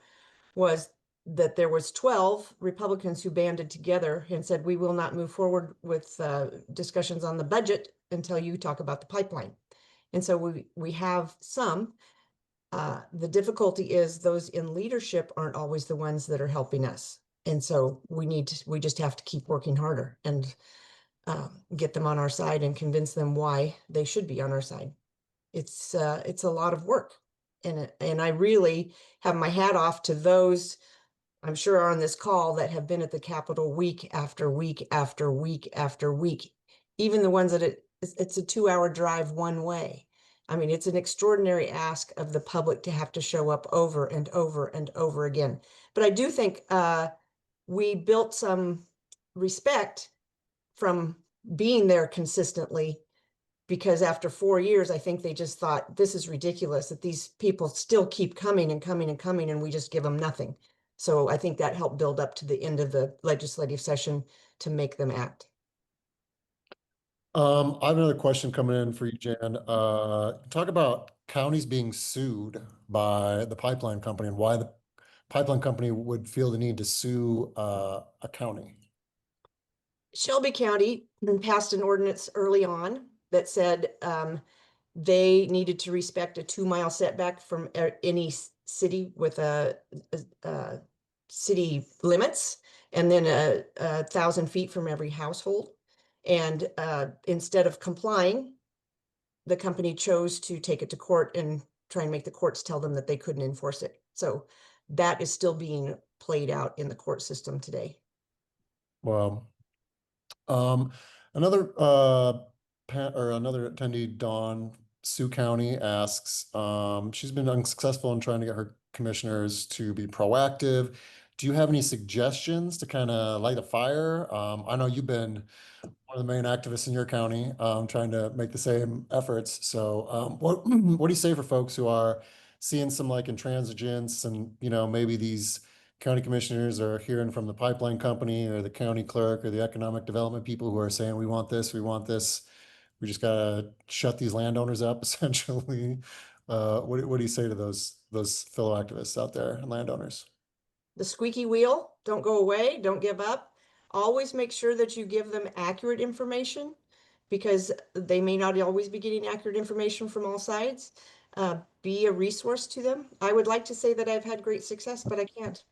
was that there was 12 Republicans who banded together and said, we will not move forward with discussions on the budget until you talk about the pipeline. And so we have some. The difficulty is those in leadership aren't always the ones that are helping us. And so we just have to keep working harder and get them on our side and convince them why they should be on our side. It's a lot of work. And I really have my hat off to those I'm sure are on this call that have been at the Capitol week after week after week after week, even the ones that it's a 2-hour drive one way. I mean, it's an extraordinary ask of the public to have to show up over and over and over again. But I do think we built some respect from being there consistently, because after 4 years, I think they just thought this is ridiculous that these people still keep coming and coming and coming and we just give them nothing. So I think that helped build up to the end of the legislative session to make them act. I have another question coming in for you, Jan. Talk about counties being sued by the pipeline company and why the pipeline company would feel the need to sue a county. Shelby County passed an ordinance early on that said they needed to respect a 2-mile setback from any city with a city limits, and then a 1,000 feet from every household. And instead of complying, the company chose to take it to court and try and make the courts tell them that they couldn't enforce it. So that is still being played out in the court system today. Wow. Another attendee, Dawn, Sioux County, asks, she's been unsuccessful in trying to get her commissioners to be proactive. Do you have any suggestions to kind of light a fire? I know you've been one of the main activists in your county, trying to make the same efforts. So what do you say for folks who are seeing some like intransigence, and maybe these county commissioners are hearing from the pipeline company or the county clerk or the economic development people who are saying, we want this, we just gotta shut these landowners up, essentially. What do you say to those fellow activists out there and landowners? The squeaky wheel, don't go away, don't give up. Always make sure that you give them accurate information, because they may not always be getting accurate information from all sides. be a resource to them. I would like to say that I've had great success, but I can't.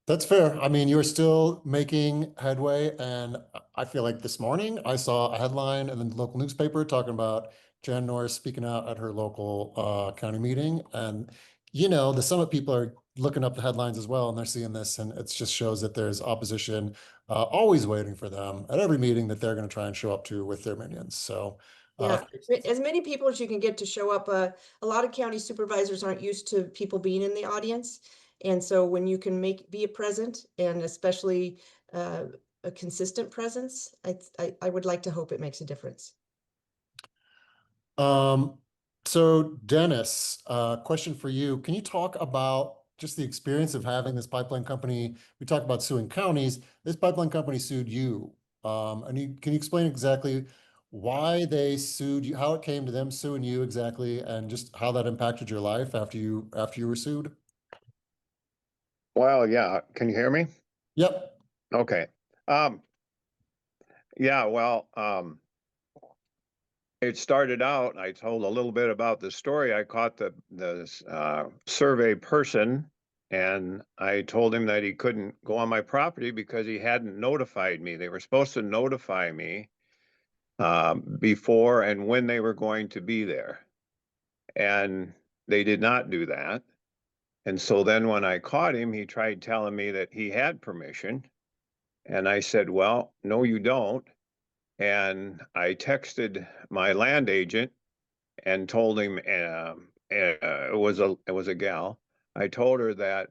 That's fair. I mean, you're still making headway, and I feel like this morning I saw a headline in the local newspaper talking about Jan Norris speaking out at her local county meeting. And, you know, the Summit people are looking up the headlines as well, and they're seeing this, and it just shows that there's opposition always waiting for them at every meeting that they're going to try and show up to with their minions. So yeah, as many people as you can get to show up. A lot of county supervisors aren't used to people being in the audience. And so when you can be a present, and especially a consistent presence, I would like to hope it makes a difference. So Dennis, question for you. Can you talk about just the experience of having this pipeline company? We talked about suing counties. This pipeline company sued you. And can you explain exactly why they sued you, how it came to them suing you exactly, and just how that impacted your life after you were sued? Well, yeah. Can you hear me? Yep. Okay. Yeah, well, it started out, I told a little bit about the story. I caught the survey person, and I told him that he couldn't go on my property because he hadn't notified me. They were supposed to notify me before and when they were going to be there. And they did not do that. And so then when I caught him, he tried telling me that he had permission. And I said, well, no, you don't. And I texted my land agent and told him it was a gal. I told her that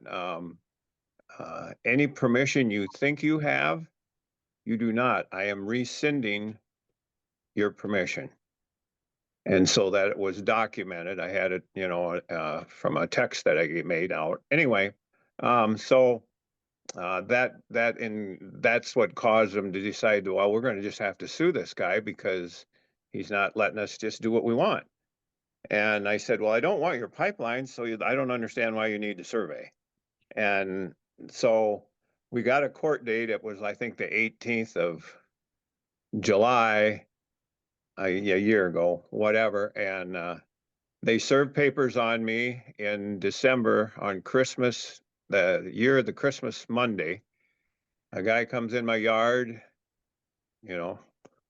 any permission you think you have, you do not. I am rescinding your permission. And so that it was documented. I had it, you know, from a text that I made out. Anyway, so that's what caused them to decide, well, we're going to just have to sue this guy because he's not letting us just do what we want. And I said, well, I don't want your pipeline, so I don't understand why you need to survey. And so we got a court date. It was, I think, the 18th of July, a year ago, whatever. And they served papers on me in December on Christmas, the year of the Christmas Monday. A guy comes in my yard, you know,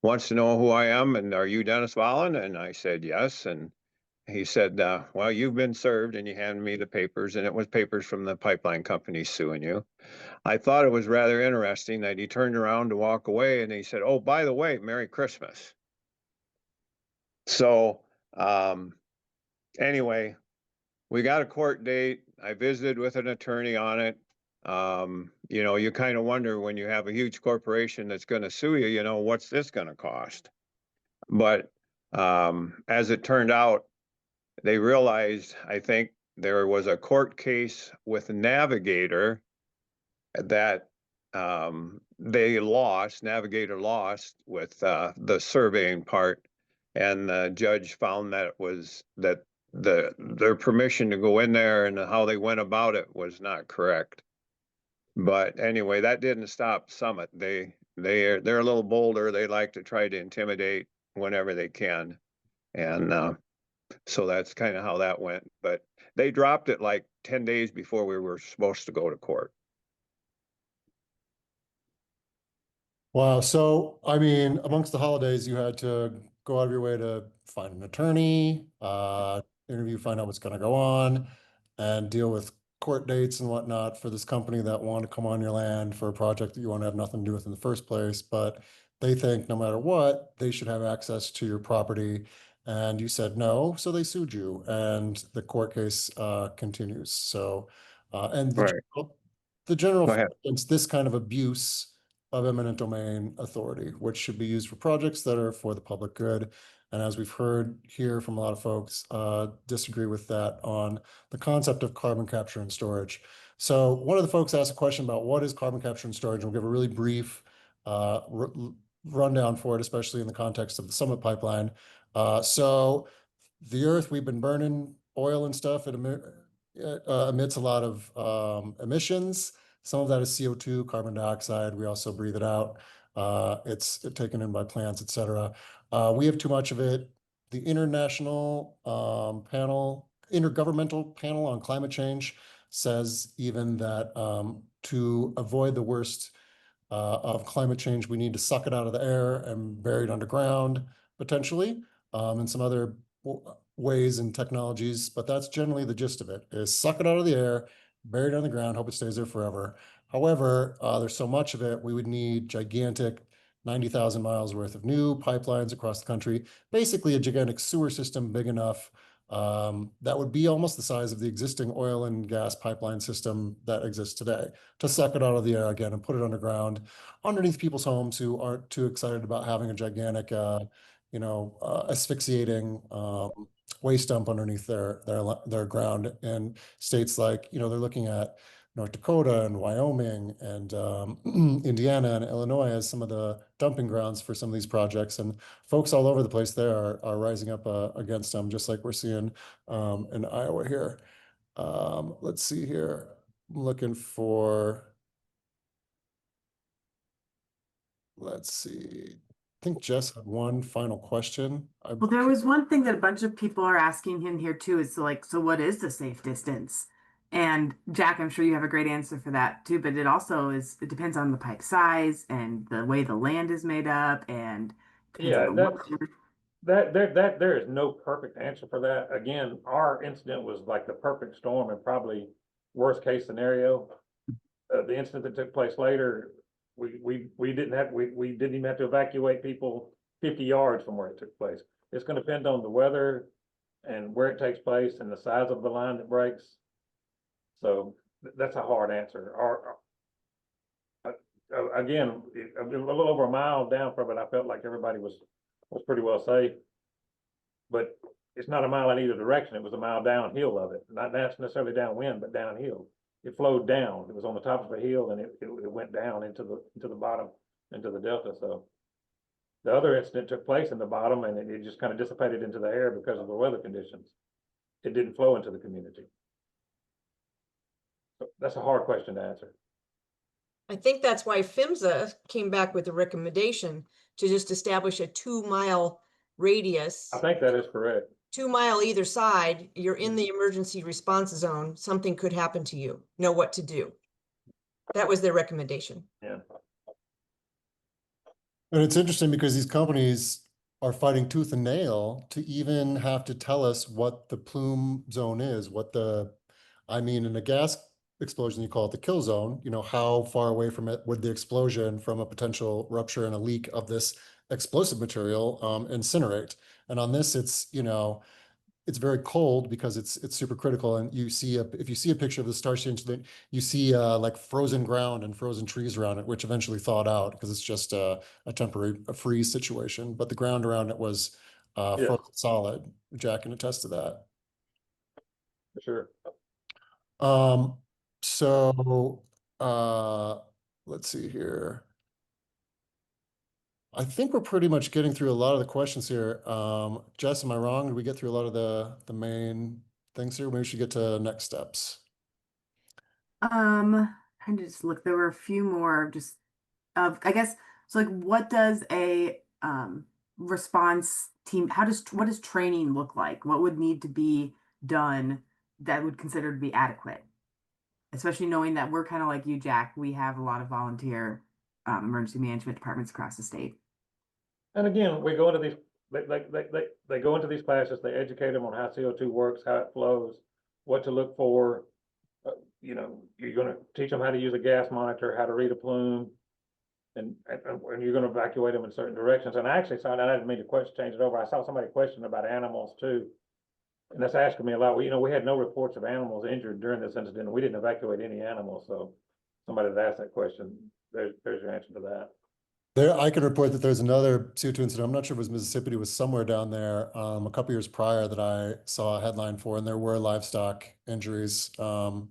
wants to know who I am, and are you Dennis Valen? And I said, yes. And he said, well, you've been served, and he handed me the papers, and it was papers from the pipeline company suing you. I thought it was rather interesting that he turned around to walk away, and he said, oh, by the way, Merry Christmas. So anyway, we got a court date. I visited with an attorney on it. You know, you kind of wonder when you have a huge corporation that's going to sue you, you know, what's this going to cost? But as it turned out, they realized, I think, there was a court case with Navigator that Navigator lost with the surveying part, and the judge found that their permission to go in there and how they went about it was not correct. But anyway, that didn't stop Summit. They're a little bolder. They like to try to intimidate whenever they can, and so that's kind of how that went. But they dropped it like 10 days before we were supposed to go to court. Wow. So, I mean, amongst the holidays, you had to go out of your way to find an attorney, interview, find out what's going to go on, and deal with court dates and whatnot for this company that want to come on your land for a project that you want to have nothing to do with in the first place. But they think no matter what, they should have access to your property. And you said no, so they sued you, and the court case continues. So, and the general against this kind of abuse of eminent domain authority, which should be used for projects that are for the public good. And as we've heard here from a lot of folks, disagree with that on the concept of carbon capture and storage. So one of the folks asked a question about what is carbon capture and storage. We'll give a really brief rundown for it, especially in the context of the Summit pipeline. So the earth, we've been burning oil and stuff. It emits a lot of emissions. Some of that is CO2, carbon dioxide. We also breathe it out. It's taken in by plants, et cetera. We have too much of it. the Intergovernmental Panel on Climate Change says even that to avoid the worst of climate change, we need to suck it out of the air and bury it underground, potentially, and some other ways and technologies. But that's generally the gist of it, is suck it out of the air, bury it on the ground, hope it stays there forever. However, there's so much of it, we would need gigantic 90,000 miles worth of new pipelines across the country, basically a gigantic sewer system big enough that would be almost the size of the existing oil and gas pipeline system that exists today, to suck it out of the air again and put it underground underneath people's homes who aren't too excited about having a gigantic, asphyxiating waste dump underneath their ground. And states like, they're looking at North Dakota and Wyoming and Indiana and Illinois as some of the dumping grounds for some of these projects. And folks all over the place there are rising up against them, just like we're seeing in Iowa here. Let's see here. I'm looking for, let's see. I think Jess had one final question. Well, there was one thing that a bunch of people are asking in here too, is like, so what is the safe distance? And Jack, I'm sure you have a great answer for that too, but it also it depends on the pipe size and the way the land is made up, and Yeah, there is no perfect answer for that. Again, our incident was like the perfect storm and probably worst case scenario. The incident that took place later, we didn't even have to evacuate people 50 yards from where it took place. It's going to depend on the weather and where it takes place and the size of the line that breaks. So that's a hard answer. Again, a little over a mile down from it, I felt like everybody was pretty well safe. But it's not a mile in either direction. It was a mile downhill of it. Not necessarily downwind, but downhill. It flowed down. It was on the top of a hill, and it went down into the bottom, into the delta. So the other incident took place in the bottom, and it just kind of dissipated into the air because of the weather conditions. It didn't flow into the community. So that's a hard question to answer. I think that's why PHMSA came back with a recommendation to just establish a 2-mile radius. I think that is correct. 2 mile either side, you're in the emergency response zone, something could happen to you, know what to do. That was their recommendation. Yeah. And it's interesting because these companies are fighting tooth and nail to even have to tell us what the plume zone is, in a gas explosion, you call it the kill zone, how far away from it would the explosion from a potential rupture and a leak of this explosive material incinerate. And on this, it's very cold because it's super critical. And if you see a picture of the Satartia incident, you see like frozen ground and frozen trees around it, which eventually thawed out because it's just a temporary freeze situation. But the ground around it was frozen solid. Jack can attest to that. For sure. So let's see here. I think we're pretty much getting through a lot of the questions here. Jess, am I wrong? Did we get through a lot of the main things here? Maybe we should get to next steps. Trying to just look, there were a few more I guess, so like, what does a response team, what does training look like? What would need to be done that would consider to be adequate? Especially knowing that we're kind of like you, Jack, we have a lot of volunteer emergency management departments across the state. And again, we go into these, they go into these classes, they educate them on how CO2 works, how it flows, what to look for. You're going to teach them how to use a gas monitor, how to read a plume, and you're going to evacuate them in certain directions. And I actually saw, and I didn't mean to change it over, I saw somebody question about animals too. And that's asking me a lot. We had no reports of animals injured during this incident, and we didn't evacuate any animals. So somebody that asked that question, there's your answer to that. I can report that there's another CO2 incident. I'm not sure if it was Mississippi, it was somewhere down there a couple years prior that I saw a headline for, and there were livestock injuries in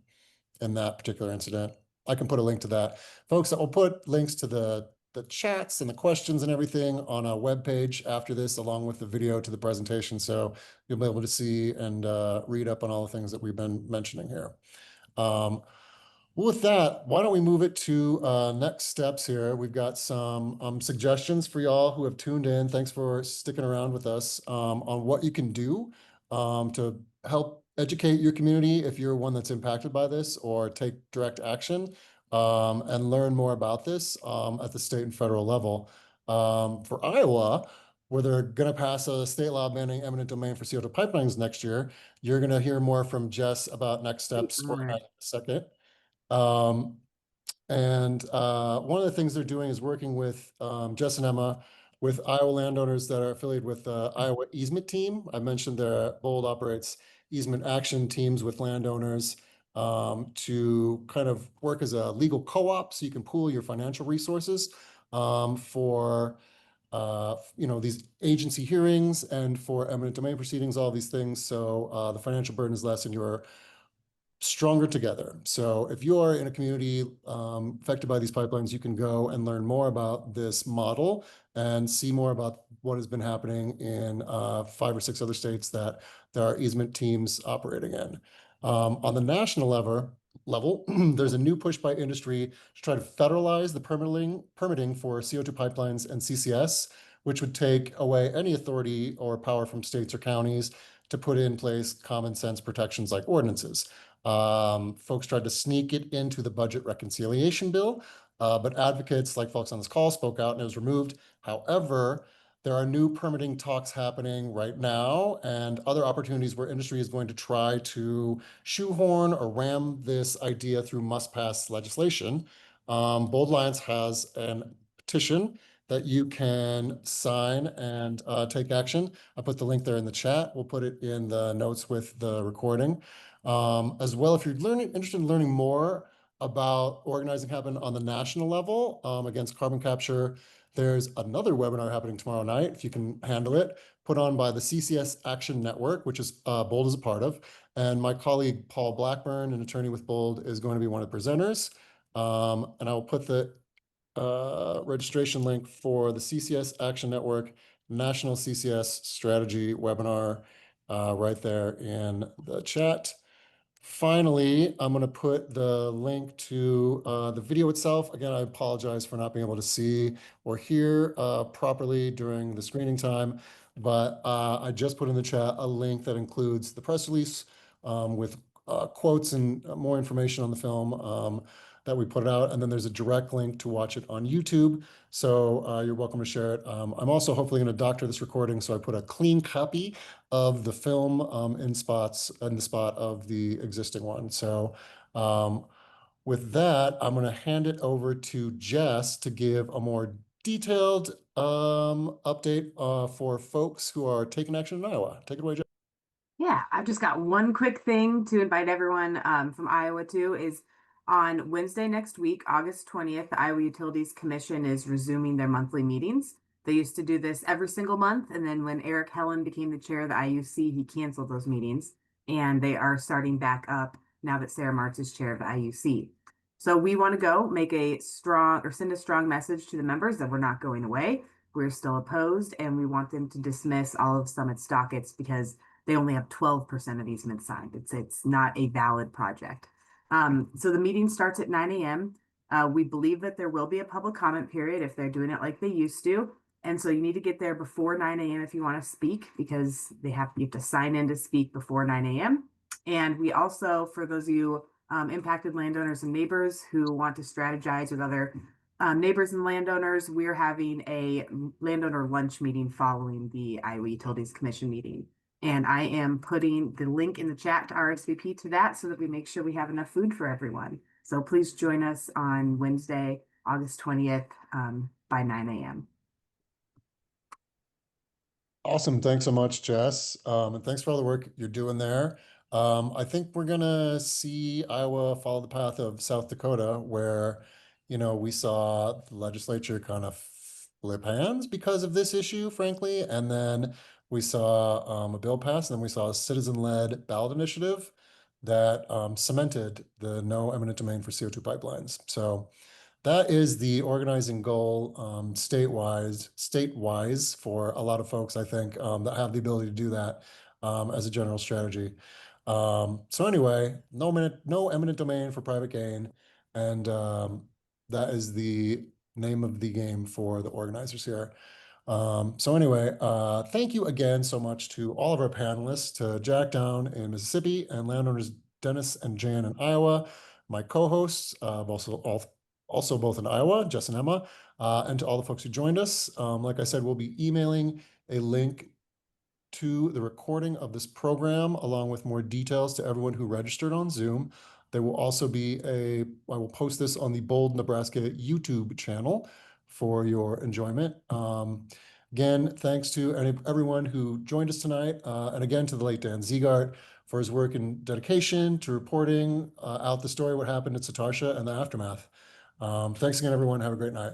that particular incident. I can put a link to that. Folks, I'll put links to the chats and the questions and everything on a webpage after this, along with the video to the presentation. So you'll be able to see and read up on all the things that we've been mentioning here. Well, with that, why don't we move it to next steps here? We've got some suggestions for y'all who have tuned in. Thanks for sticking around with us on what you can do to help educate your community if you're one that's impacted by this, or take direct action and learn more about this at the state and federal level. For Iowa, where they're going to pass a state law banning eminent domain for CO2 pipelines next year, you're going to hear more from Jess about next steps for that in a second. One of the things they're doing is working with Jess and Emma with Iowa landowners that are affiliated with the Iowa Easement Team. I mentioned that Bold operates easement action teams with landowners to kind of work as a legal co-op, so you can pool your financial resources for these agency hearings and for eminent domain proceedings, all these things. So the financial burden is less and you're stronger together. So if you are in a community affected by these pipelines, you can go and learn more about this model and see more about what has been happening in 5 or 6 other states that there are easement teams operating in. On the national level, there's a new push by industry to try to federalize the permitting for CO2 pipelines and CCS, which would take away any authority or power from states or counties to put in place common sense protections like ordinances. Folks tried to sneak it into the budget reconciliation bill, but advocates like folks on this call spoke out and it was removed. However, there are new permitting talks happening right now and other opportunities where industry is going to try to shoehorn or ram this idea through must-pass legislation. Bold Alliance has a petition that you can sign and take action. I put the link there in the chat. We'll put it in the notes with the recording. As well, if you're interested in learning more about organizing happen on the national level against carbon capture, there's another webinar happening tomorrow night, if you can handle it, put on by the CCS Action Network, which is Bold is a part of. And my colleague, Paul Blackburn, an attorney with Bold, is going to be one of the presenters. And I'll put the registration link for the CCS Action Network National CCS Strategy webinar right there in the chat. Finally, I'm going to put the link to the video itself. Again, I apologize for not being able to see or hear properly during the screening time, but I just put in the chat a link that includes the press release with quotes and more information on the film that we put out. And then there's a direct link to watch it on YouTube. So you're welcome to share it. I'm also hopefully going to doctor this recording. So I put a clean copy of the film in the spot of the existing one. So with that, I'm going to hand it over to Jess to give a more detailed update for folks who are taking action in Iowa. Take it away, Jess. Yeah, I've just got one quick thing to invite everyone from Iowa to is on Wednesday next week, August 20th, the Iowa Utilities Commission is resuming their monthly meetings. They used to do this every single month, and then when Eric Helen became the chair of the IUC, he canceled those meetings, and they are starting back up now that Sarah Martz is chair of the IUC. So we want to go make a strong or send a strong message to the members that we're not going away. We're still opposed, and we want them to dismiss all of Summit's dockets because they only have 12% of easements signed. It's not a valid project. So the meeting starts at 9 a.m. We believe that there will be a public comment period if they're doing it like they used to. And so you need to get there before 9 a.m. if you want to speak, because you have to sign in to speak before 9 a.m. And we also, for those of you impacted landowners and neighbors who want to strategize with other neighbors and landowners, we're having a landowner lunch meeting following the Iowa Utilities Commission meeting. And I am putting the link in the chat to RSVP to that so that we make sure we have enough food for everyone. So please join us on Wednesday, August 20th by 9 a.m. Awesome. Thanks so much, Jess. And thanks for all the work you're doing there. I think we're going to see Iowa follow the path of South Dakota, where, we saw the legislature kind of flip hands because of this issue, frankly. And then we saw a bill pass, and then we saw a citizen-led ballot initiative that cemented the no eminent domain for CO2 pipelines. So that is the organizing goal statewise for a lot of folks, I think, that have the ability to do that as a general strategy. So anyway, no eminent domain for private gain. And that is the name of the game for the organizers here. So anyway, thank you again so much to all of our panelists, to Jack down in Mississippi and landowners Dennis and Jan in Iowa, my co-hosts, also both in Iowa, Jess and Emma, and to all the folks who joined us. Like I said, we'll be emailing a link to the recording of this program along with more details to everyone who registered on Zoom. There will also be I will post this on the Bold, Nebraska YouTube channel for your enjoyment. Again, thanks to everyone who joined us tonight, and again to the late Dan Ziegart for his work and dedication to reporting out the story, what happened at Satartia and the aftermath. Thanks again, everyone. Have a great night.